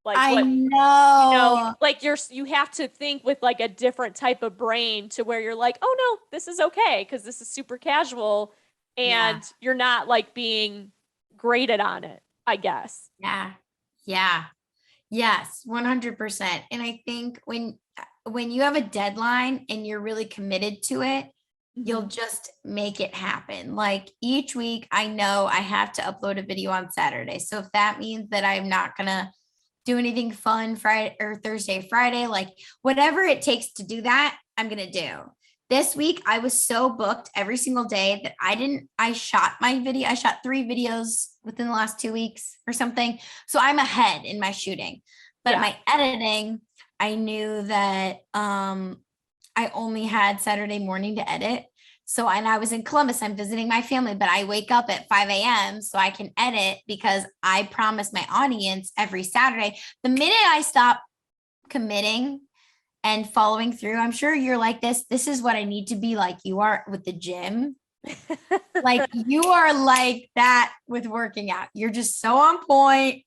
Like
I
what,
know.
like you have to think with like a different type of brain to where you're like, "Oh no, this is okay because this is super casual
Yeah.
and you're not like being graded on it." I guess.
Yeah. Yeah. Yes, 100%. And I think when you have a deadline and you're really committed to it, you'll
Mhm.
just make it happen. Like each week, I know I have to upload a video on Saturday. So if that means that I'm not gonna do anything fun Friday or Thursday, Friday, like whatever it takes to do that, I'm gonna do. This week I was so booked every single day that I shot 3 videos within the last 2 weeks or something. So I'm ahead in my shooting, but my editing, I knew that I only had Saturday morning to edit. So, and I was in Columbus, I'm visiting my family, but I wake up at 5 a.m. so I can edit because I promise my audience every Saturday. The minute I stop committing and following through, I'm sure you're like this. This is what I need to be like you are with the gym. Like you are like that with working out. You're just so on point,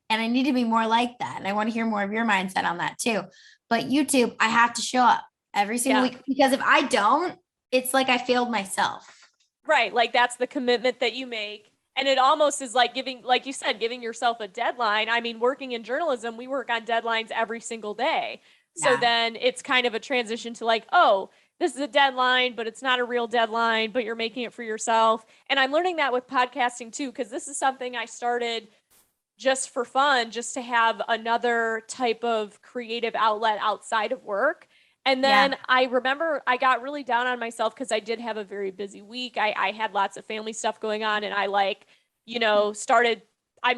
and I need to be more like that. And I want to hear more of your mindset on that too. But YouTube, I have to show up every single week, because if I don't, it's like I failed myself.
Right. Like that's the commitment that you make. And it almost is like giving, like you said, giving yourself a deadline. I mean, working in journalism, we work on deadlines every single day. So then it's kind of a transition to like, oh, this is a deadline, but it's not a real deadline, but you're making it for yourself. And I'm learning that with podcasting too, because this is something I started just for fun, just to have another type of creative outlet outside of work. And then I remember I got really down on myself because I did have a very busy week. I had lots of family stuff going on, and I like, started, I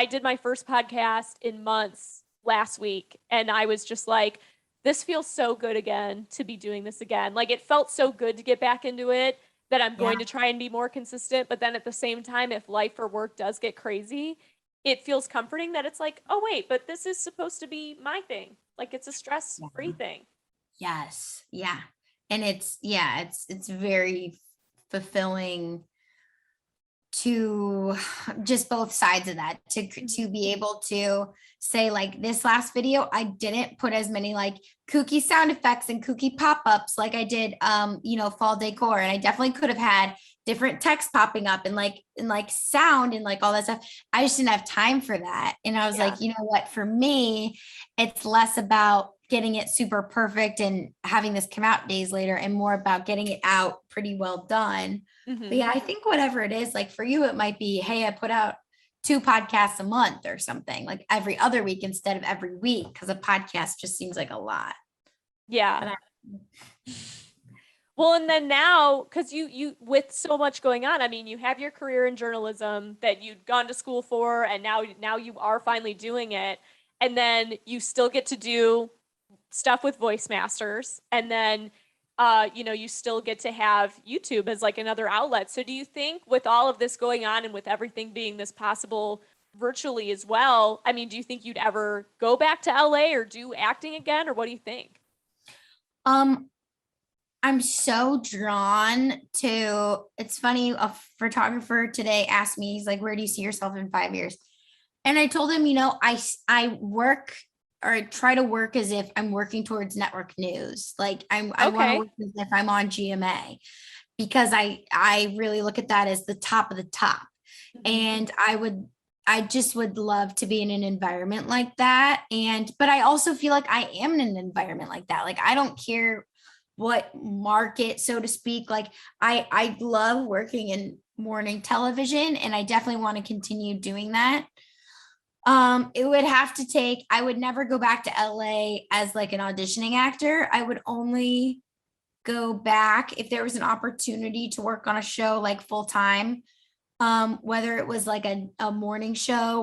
did my first podcast in months last week, and I was just like, this feels so good again to be doing this again. Like it felt so good to get back into it that I'm going to try and be more consistent. But then at the same time, if life or work does get crazy, it feels comforting that it's like, oh wait, but this is supposed to be my thing. Like it's a stress-free thing.
Yes. Yeah. And it's very fulfilling to just both sides of that, to be able to say like this last video, I didn't put as many like kooky sound effects and kooky pop-ups like I did fall decor. And I definitely could have had different text popping up and like sound and like all that stuff. I just didn't have time for that. And I was like, you know what, for me, it's less about getting it super perfect and having this come out days later and more about getting it out pretty well done. But yeah, I think whatever it is, like for you, it might be, hey, I put out 2 podcasts a month or something, like every other week instead of every week, because a podcast just seems like a lot.
Yeah. Well, and then now, because you with so much going on, I mean, you have your career in journalism that you'd gone to school for, and now you are finally doing it. And then you still get to do stuff with Voice Masters, and then you still get to have YouTube as like another outlet. So do you think with all of this going on and with everything being this possible virtually as well, I mean, do you think you'd ever go back to LA or do acting again, or what do you think?
I'm so drawn to, it's funny, a photographer today asked me, he's like, where do you see yourself in 5 years? And I told him, I work, or I try to work as if I'm working towards network news. Like I want to work as if I'm on GMA, because I really look at that as the top of the top. And I just would love to be in an environment like that. But I also feel like I am in an environment like that. Like, I don't care what market, so to speak. Like I love working in morning television, and I definitely want to continue doing that. It would have to take, I would never go back to LA as like an auditioning actor. I would only go back if there was an opportunity to work on a show like full time. Whether it was like a morning show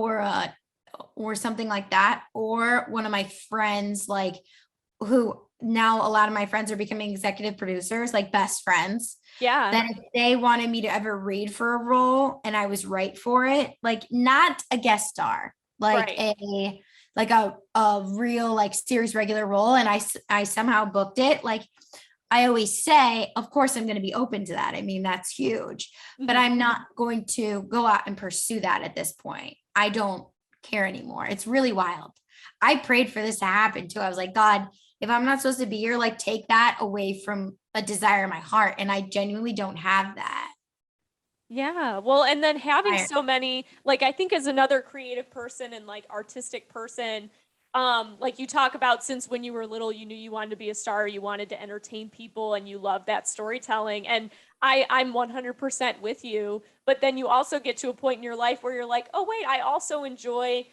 or something like that, or one of my friends, like who now a lot of my friends are becoming executive producers, like best friends.
Yeah.
That if they wanted me to ever read for a role and I was right for it, like not a guest star, like a real like series regular role, and I somehow booked it, like I always say, of course I'm going to be open to that. I mean, that's huge, but I'm not going to go out and pursue that at this point. I don't care anymore. It's really wild. I prayed for this to happen too. I was like, God, if I'm not supposed to be here, like take that away from a desire in my heart. And I genuinely don't have that.
Yeah. Well, and then having so many, like I think as another creative person and like artistic person, like you talk about, since when you were little, you knew you wanted to be a star, you wanted to entertain people, and you love that storytelling. And I'm 100% with you. But then you also get to a point in your life where you're like, oh, wait, I also enjoy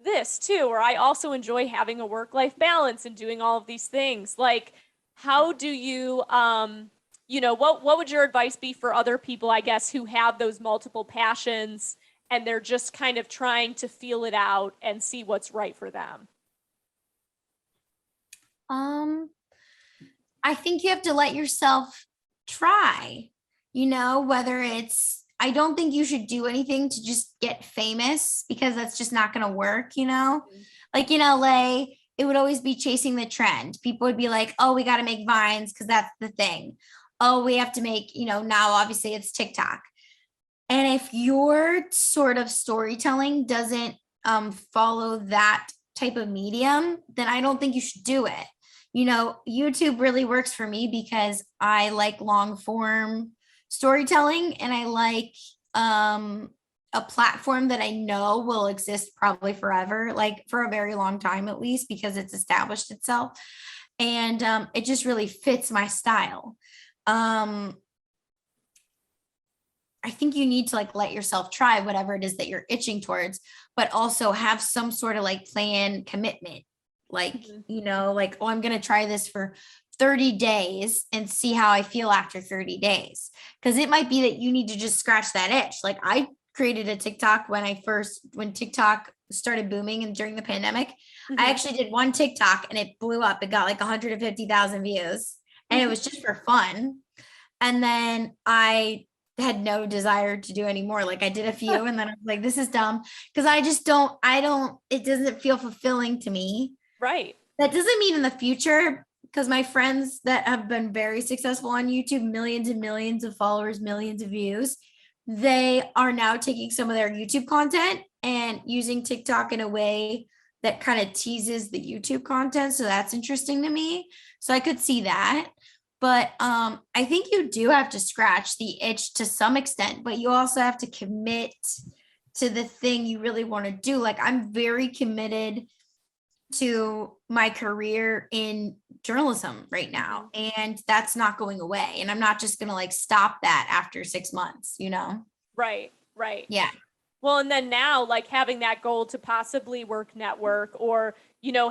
this too, or I also enjoy having a work-life balance and doing all of these things. Like, how do you, what would your advice be for other people, I guess, who have those multiple passions and they're just kind of trying to feel it out and see what's right for them?
Um, I think you have to let yourself try, whether it's, I don't think you should do anything to just get famous because that's just not going to work. Like in LA, it would always be chasing the trend. People would be like, oh, we got to make vines because that's the thing. Oh, we have to make, now obviously it's TikTok. And if your sort of storytelling doesn't follow that type of medium, then I don't think you should do it. YouTube really works for me because I like long form storytelling and I like a platform that I know will exist probably forever, like for a very long time at least, because it's established itself. And it just really fits my style. I think you need to like let yourself try whatever it is that you're itching towards, but also have some sort of like plan commitment. Like, like, oh, I'm going to try this for 30 days and see how I feel after 30 days. Cause it might be that you need to just scratch that itch. Like I created a TikTok when TikTok started booming and during the pandemic, I actually did one TikTok and it blew up. It got like 150,000 views and it was just for fun. And then I had no desire to do anymore. Like I did a few and then I was like, this is dumb. Cause it doesn't feel fulfilling to me.
Right.
That doesn't mean in the future, because my friends that have been very successful on YouTube, millions and millions of followers, millions of views, they are now taking some of their YouTube content and using TikTok in a way that kind of teases the YouTube content. So that's interesting to me. So I could see that. But I think you do have to scratch the itch to some extent, but you also have to commit to the thing you really want to do. Like I'm very committed to my career in journalism right now, and that's not going away. And I'm not just going to like stop that after 6 months.
Right. Right.
Yeah.
Well, and then now, like having that goal to possibly work network or,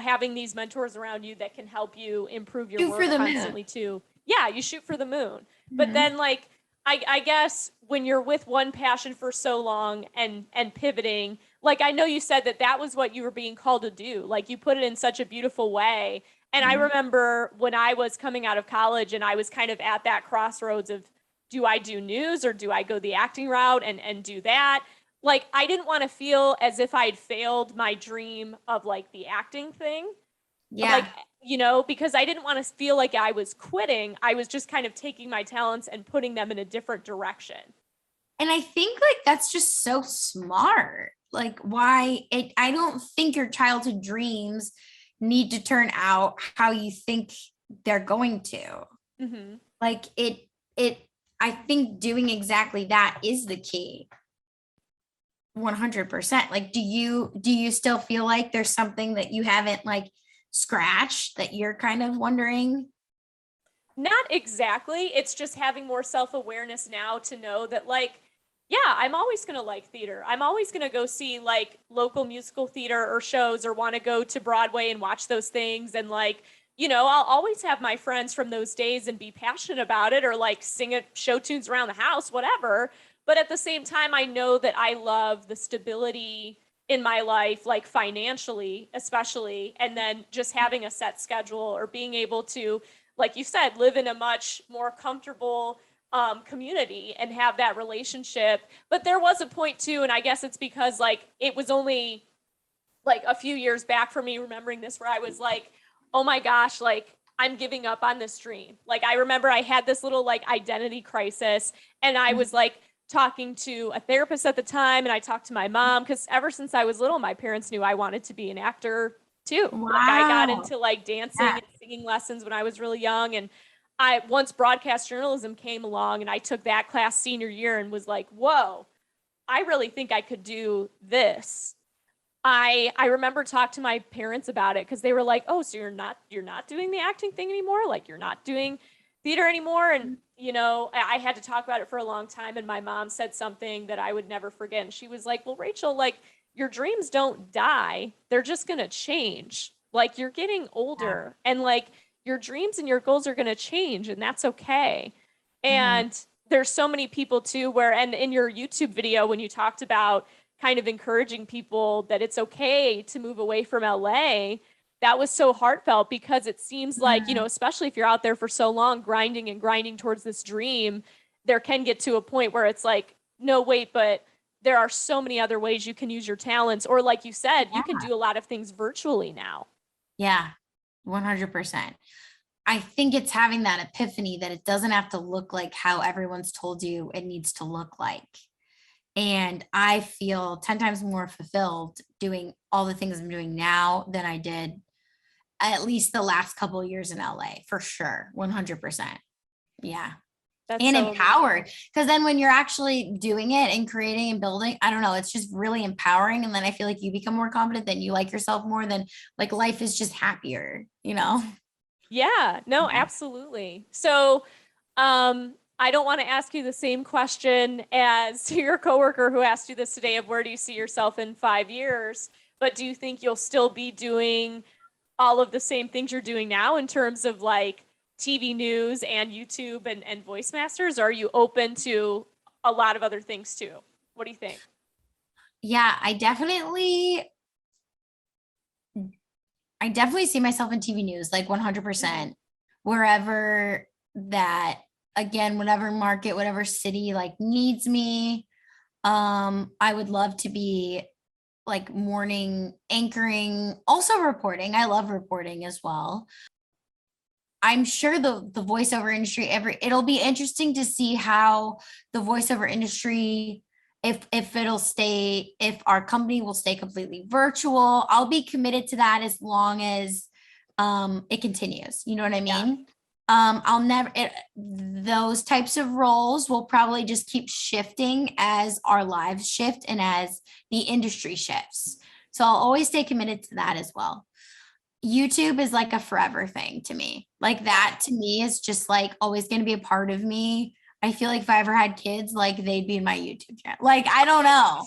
having these mentors around you that can help you improve your work constantly too. Yeah, you shoot for the moon. But then like, I guess when you're with one passion for so long and pivoting, like I know you said that was what you were being called to do. Like you put it in such a beautiful way. And I remember when I was coming out of college and I was kind of at that crossroads of, do I do news or do I go the acting route and do that? Like I didn't want to feel as if I'd failed my dream of like the acting thing.
Yeah.
Like, because I didn't want to feel like I was quitting. I was just kind of taking my talents and putting them in a different direction.
And I think like that's just so smart. Like I don't think your childhood dreams need to turn out how you think they're going to. Like I think doing exactly that is the key. 100%. Like, do you still feel like there's something that you haven't like scratched that you're kind of wondering?
Not exactly. It's just having more self-awareness now to know that like, yeah, I'm always going to like theater. I'm always going to go see like local musical theater or shows or want to go to Broadway and watch those things. And like, I'll always have my friends from those days and be passionate about it or like sing it, show tunes around the house, whatever. But at the same time, I know that I love the stability in my life, like financially, especially, and then just having a set schedule or being able to, like you said, live in a much more comfortable community and have that relationship. But there was a point too, and I guess it's because like it was only like a few years back for me remembering this where I was like, oh my gosh, like I'm giving up on this dream. Like I remember I had this little like identity crisis and I was like talking to a therapist at the time and I talked to my mom because ever since I was little, my parents knew I wanted to be an actor too.
Wow.
Like I got into like dancing and singing lessons when I was really young. And once broadcast journalism came along and I took that class senior year and was like, whoa, I really think I could do this. I remember talking to my parents about it because they were like, oh, so you're not doing the acting thing anymore? Like you're not doing theater anymore? And, I had to talk about it for a long time. And my mom said something that I would never forget. And she was like, well, Rachel, like your dreams don't die. They're just going to change. Like you're getting older and like, your dreams and your goals are going to change, and that's okay.
Mhm.
And there's so many people too where, and in your YouTube video, when you talked about kind of encouraging people that it's okay to move away from LA, that was so heartfelt because it seems like,
Mhm.
especially if you're out there for so long, grinding and grinding towards this dream, there can get to a point where it's like, no, wait, but there are so many other ways you can use your talents. Or like you said, you can
Yeah.
do a lot of things virtually now.
Yeah. 100%. I think it's having that epiphany that it doesn't have to look like how everyone's told you it needs to look like. And I feel 10 times more fulfilled doing all the things I'm doing now than I did at least the last couple of years in LA, for sure. 100%. Yeah.
That's
And
so amazing.
empowered. Because then when you're actually doing it and creating and building, I don't know, it's just really empowering. And then I feel like you become more confident, then you like yourself more, than like life is just happier, you know?
Yeah, no,
Yeah.
absolutely. So, I don't want to ask you the same question as to your coworker who asked you this today of where do you see yourself in 5 years? But do you think you'll still be doing all of the same things you're doing now in terms of like TV news and YouTube and Voice Masters? Or are you open to a lot of other things too? What do you think?
Yeah, I definitely see myself in TV news, like
Mhm.
100%, wherever that, again, whatever market, whatever city like needs me. I would love to be like morning anchoring, also reporting. I love reporting as well. I'm sure the voiceover industry, it'll be interesting to see how the voiceover industry, if it'll stay, if our company will stay completely virtual. I'll be committed to that as long as it continues. You know what I
Yeah.
mean? I'll never those types of roles will probably just keep shifting as our lives shift and as the industry shifts. So I'll always stay committed to that as well. YouTube is like a forever thing to me. Like
Yeah.
that to me is just like always going to be a part of me. I feel like if I ever had kids, like they'd be in my YouTube channel. Like I don't know.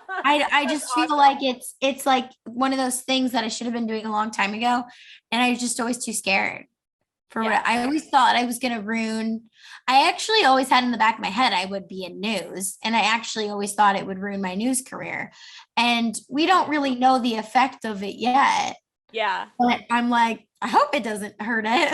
I
That's
just feel
awesome.
like it's like one of those things that I should have been doing a long time ago, and I was just always too scared for what
Yeah.
I always thought I was going to ruin. I actually always had in the back of my head I would be in news, and I actually always thought it would ruin my news career. And we don't really know the effect of it yet.
Yeah.
But I'm like, I hope it doesn't hurt it.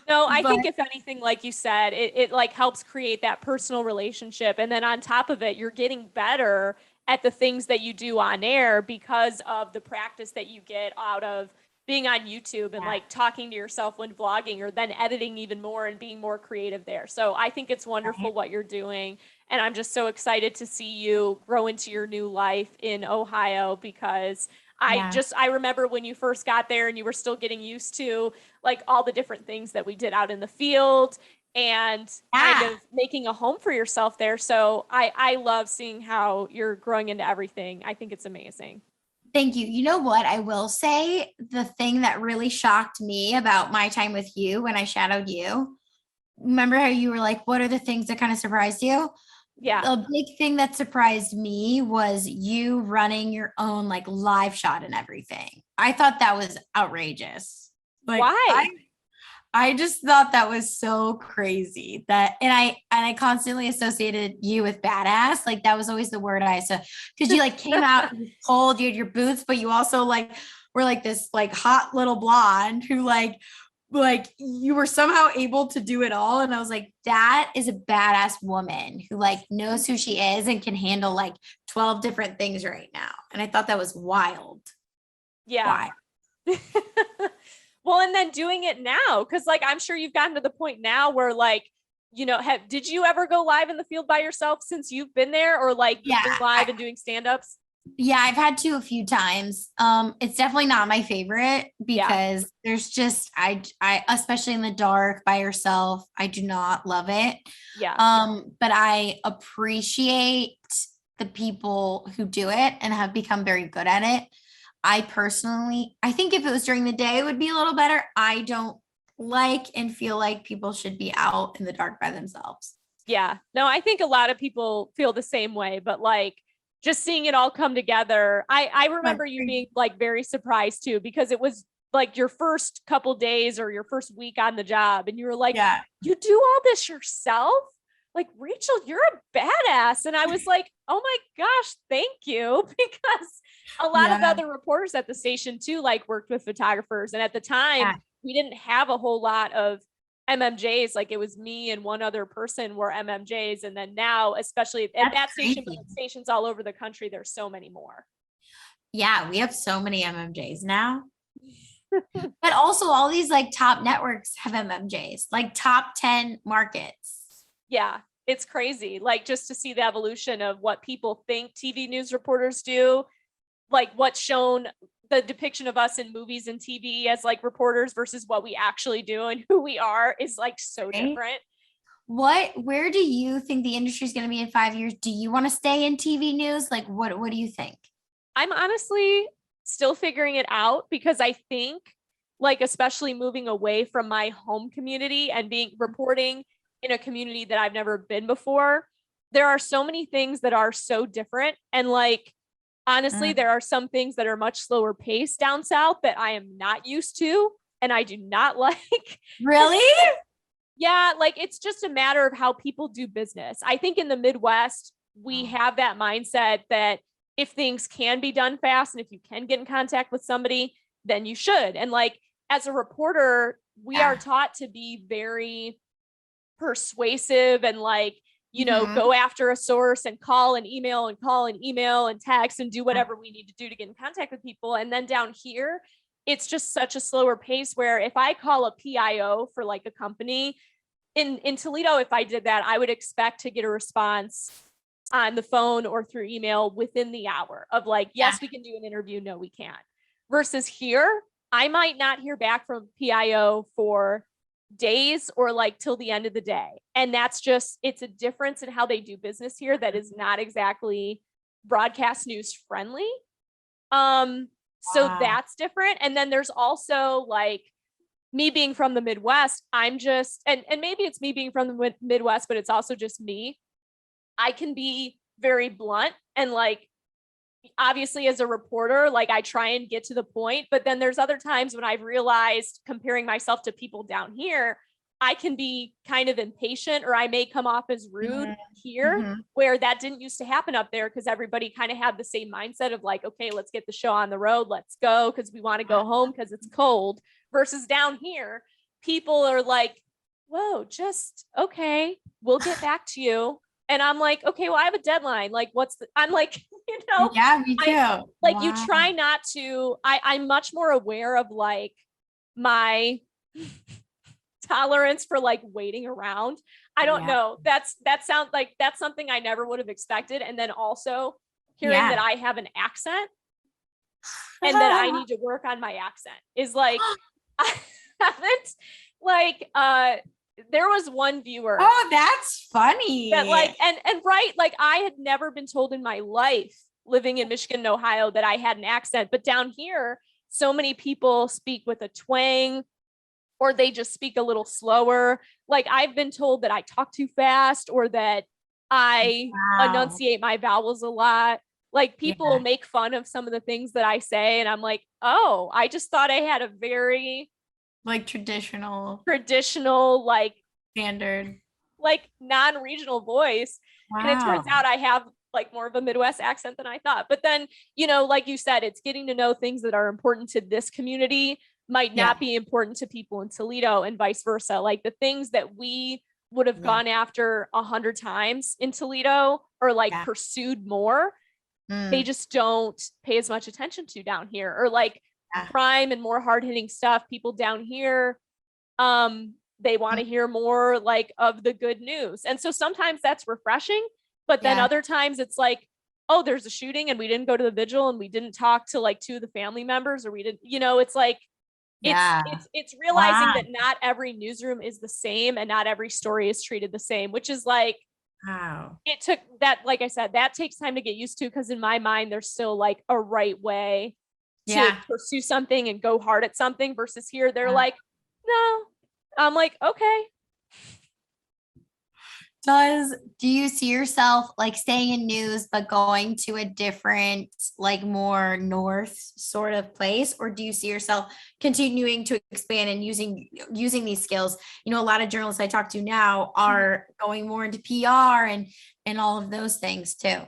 No, I
But
think if anything, like you said, it like helps create that personal relationship. And then on top of it, you're getting better at the things that you do on air because of the practice that you get out of being on YouTube and
yeah,
like talking to yourself when vlogging or then editing even more and being more creative there. So I think it's
right.
wonderful what you're doing. And I'm just so excited to see you grow into your new life in Ohio because
Yeah.
I remember when you first got there and you were still getting used to like all the different things that we did out in the field and kind
Yeah.
of making a home for yourself there. So I love seeing how you're growing into everything. I think it's amazing.
Thank you. You know what? I will say the thing that really shocked me about my time with you when I shadowed you. Remember how you were like, what are the things that kind of surprised you?
Yeah.
The big thing that surprised me was you running your own like live shot and everything. I thought that was outrageous. Like
Why?
I just thought that was so crazy that and I constantly associated you with badass. Like that was always the word I said because you like came out cold, you had your boots, but you also like were like this like hot little blonde who like you were somehow able to do it all. And I was like, that is a badass woman who like knows who she is and can handle like 12 different things right now. And I thought that was wild.
Yeah.
Why?
Well, and then doing it now, because like I'm sure you've gotten to the point now where like, did you ever go live in the field by yourself since you've been there or like going
Yeah.
live and doing stand-ups?
Yeah, I've had to a few times. It's definitely not my favorite
Yeah.
because there's just I especially in the dark by yourself, I do not love it.
Yeah.
But I appreciate the people who do it and have become very good at it. I think if it was during the day, it would be a little better. I don't like and feel like people should be out in the dark by themselves.
Yeah. No, I think a lot of people feel the same way, but like just seeing it all come together. I
Like,
remember you being like very surprised too, because it was like your first couple days or your first week on the job. And you were like,
Yeah.
you do all this yourself? Like, Rachel, you're a badass. And I was like, oh my gosh, thank you. Because a lot of other reporters at the station too, like worked with photographers. And at the time, we didn't have a whole lot of MMJs. Like it was me and one other person were MMJs. And then now, especially at that station, but stations all over the country, there's so many more.
Yeah, we have so many MMJs now. But also all these like top networks have MMJs, like top 10 markets.
Yeah, it's crazy. Like just to see the evolution of what people think TV news reporters do, like what's shown, the depiction of us in movies and TV as like reporters versus what we actually do and who we are is like so different.
Where do you think the industry is going to be in 5 years? Do you want to stay in TV news? Like, what do you think?
I'm honestly still figuring it out because I think like, especially moving away from my home community and being reporting in a community that I've never been before, there are so many things that are so different. And like, honestly, there are some things that are much slower paced down south that I am not used to and I do not like.
Really?
Yeah, like it's just a matter of how people do business. I think in the Midwest, we have that mindset that if things can be done fast and if you can get in contact with somebody, then you should. And like, as a reporter, we are taught to be very persuasive and like, you know, go after a source and call and email and call and email and text and do whatever we need to do to get in contact with people. And then down here, it's just such a slower pace where if I call a PIO for like a company in Toledo, if I did that, I would expect to get a response on the phone or through email within the hour of like, yes, we can do an interview. No, we can't. Versus here, I might not hear back from PIO for days or like till the end of the day. And that's just, it's a difference in how they do business here that is not exactly broadcast news friendly. So that's different. And then there's also like me being from the Midwest, I'm just, and maybe it's me being from the Midwest, but it's also just me. I can be very blunt and like, obviously as a reporter, like I try and get to the point, but then there's other times when I've realized comparing myself to people down here, I can be kind of impatient or I may come off as rude here where that didn't used to happen up there because everybody kind of had the same mindset of like, okay, let's get the show on the road. Let's go because we want to go home because it's cold versus down here. People are like, whoa, just okay, we'll get back to you. And I'm like, okay, well, I have a deadline. Like, I'm like, you know,
yeah, me too.
Like you try not to, I'm much more aware of like my tolerance for like waiting around. I don't know. That sounds like that's something I never would have expected. And then also hearing that I have an accent and that I need to work on my accent is like, I haven't like, there was one viewer.
Oh, that's funny.
That like, and right, like I had never been told in my life living in Michigan and Ohio that I had an accent, but down here, so many people speak with a twang or they just speak a little slower. Like I've been told that I talk too fast or that I enunciate my vowels a lot. Like people make fun of some of the things that I say. And I'm like, oh, I just thought I had a very
like traditional,
like
standard,
like non-regional voice. And it turns out I have like more of a Midwest accent than I thought. But then, you know, like you said, it's getting to know things that are important to this community might not be important to people in Toledo and vice versa. Like the things that we would have gone after 100 times in Toledo or like pursued more, they just don't pay as much attention to down here. Or like crime and more hard-hitting stuff, people down here, they want to hear more like of the good news. And so sometimes that's refreshing, but then other times it's like, oh, there's a shooting and we didn't go to the vigil and we didn't talk to like 2 of the family members or we didn't, you know, it's like, it's realizing that not every newsroom is the same and not every story is treated the same, which is like, it took that, like I said, that takes time to get used to. Cause in my mind, there's still like a right way to pursue something and go hard at something versus here. They're like, no, I'm like, okay.
Do you see yourself like staying in news, but going to a different, like more north sort of place? Or do you see yourself continuing to expand and using these skills? You know, a lot of journalists I talk to now are going more into PR and all of those things too.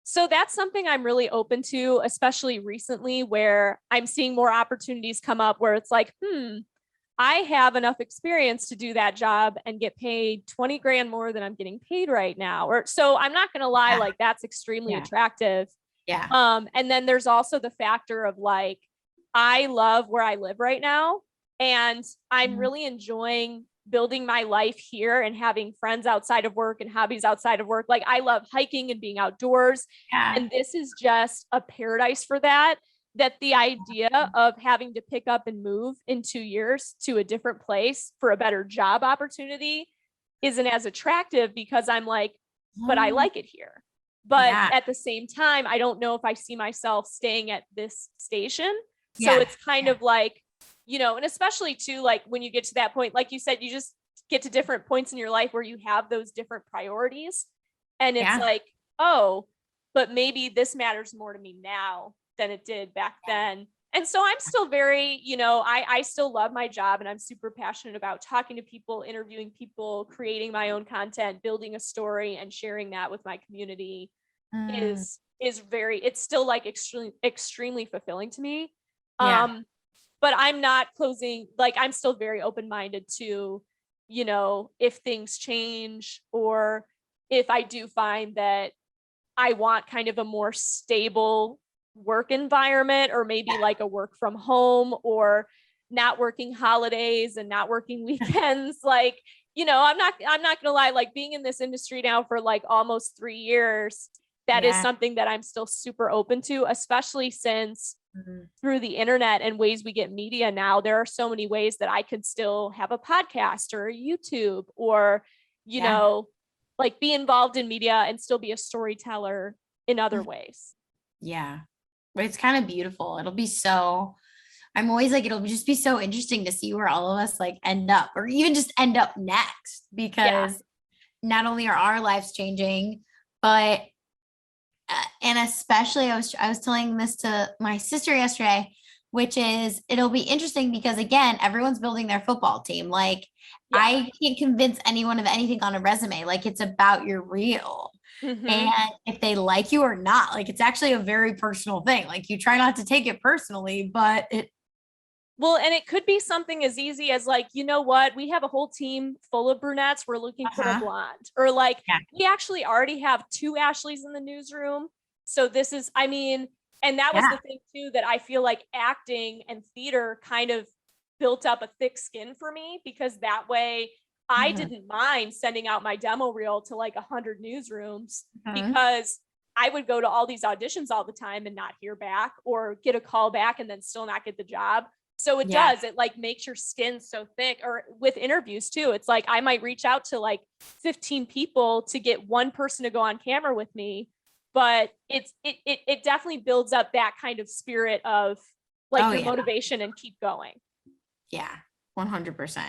So that's something I'm really open to, especially recently where I'm seeing more opportunities come up where it's like, I have enough experience to do that job and get paid 20 grand more than I'm getting paid right now. Or so I'm not going to lie, like that's extremely attractive.
Yeah.
And then there's also the factor of like, I love where I live right now. And I'm really enjoying building my life here and having friends outside of work and hobbies outside of work. Like I love hiking and being outdoors.
Yeah.
And this is just a paradise for that. That the idea of having to pick up and move in 2 years to a different place for a better job opportunity isn't as attractive because I'm like, but I like it here. But at the same time, I don't know if I see myself staying at this station. So it's kind of like, you know, and especially too, like when you get to that point, like you said, you just get to different points in your life where you have those different priorities. And it's like, oh, but maybe this matters more to me now than it did back then. And so I'm still very, you know, I still love my job and I'm super passionate about talking to people, interviewing people, creating my own content, building a story and sharing that with my community is very, it's still like extremely fulfilling to me. But I'm not closing, like I'm still very open-minded to, you know, if things change or if I do find that I want kind of a more stable work environment or maybe like a work from home or not working holidays and not working weekends. Like, you know, I'm not gonna lie, like being in this industry now for like almost 3 years, that is something that I'm still super open to, especially since through the internet and ways we get media now, there are so many ways that I could still have a podcast or a YouTube or, you know, like be involved in media and still be a storyteller in other ways.
Yeah. But it's kind of beautiful. I'm always like, it'll just be so interesting to see where all of us like end up or even just end up next because not only are our lives changing, but and especially I was telling this to my sister yesterday, which is it'll be interesting because again, everyone's building their football team. Like I can't convince anyone of anything on a resume. Like it's about your reel. And if they like you or not, like it's actually a very personal thing. Like you try not to take it personally, but and
it could be something as easy as like, you know what, we have a whole team full of brunettes. We're looking for a blonde or like we actually already have 2 Ashleys in the newsroom. So this is, I mean, and that was the thing too, that I feel like acting and theater kind of built up a thick skin for me because that way I didn't mind sending out my demo reel to like 100 newsrooms because I would go to all these auditions all the time and not hear back or get a call back and then still not get the job. So it like makes your skin so thick or with interviews too. It's like, I might reach out to like 15 people to get one person to go on camera with me, but it definitely builds up that kind of spirit of like your motivation and keep going.
Yeah. 100%.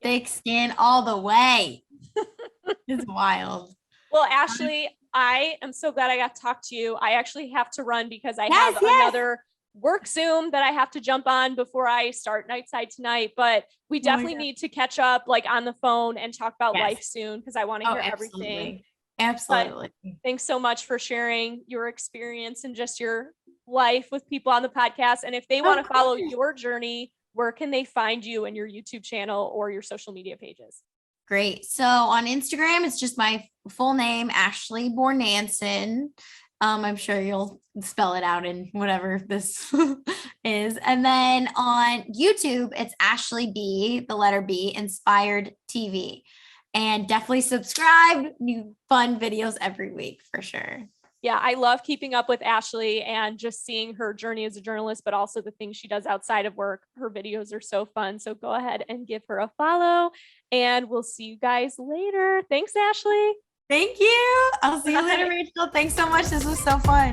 Thick skin all the way. It's wild.
Well, Ashley, I am so glad I got to talk to you. I actually have to run because I have another work Zoom that I have to jump on before I start Nightside tonight, but we definitely need to catch up like on the phone and talk about life soon because I want to hear everything.
Absolutely.
But thanks so much for sharing your experience and just your life with people on the podcast. And if they want to follow your journey, where can they find you and your YouTube channel or your social media pages?
Great. So on Instagram, it's just my full name, Ashley Bornancin. I'm sure you'll spell it out in whatever this is. And then on YouTube, it's Ashley B, the letter B, Inspired TV. And definitely subscribe. New fun videos every week for sure.
Yeah, I love keeping up with Ashley and just seeing her journey as a journalist, but also the things she does outside of work. Her videos are so fun. So go ahead and give her a follow and we'll see you guys later. Thanks, Ashley.
Thank you. I'll see you later, Rachel. Thanks so much. This was so fun.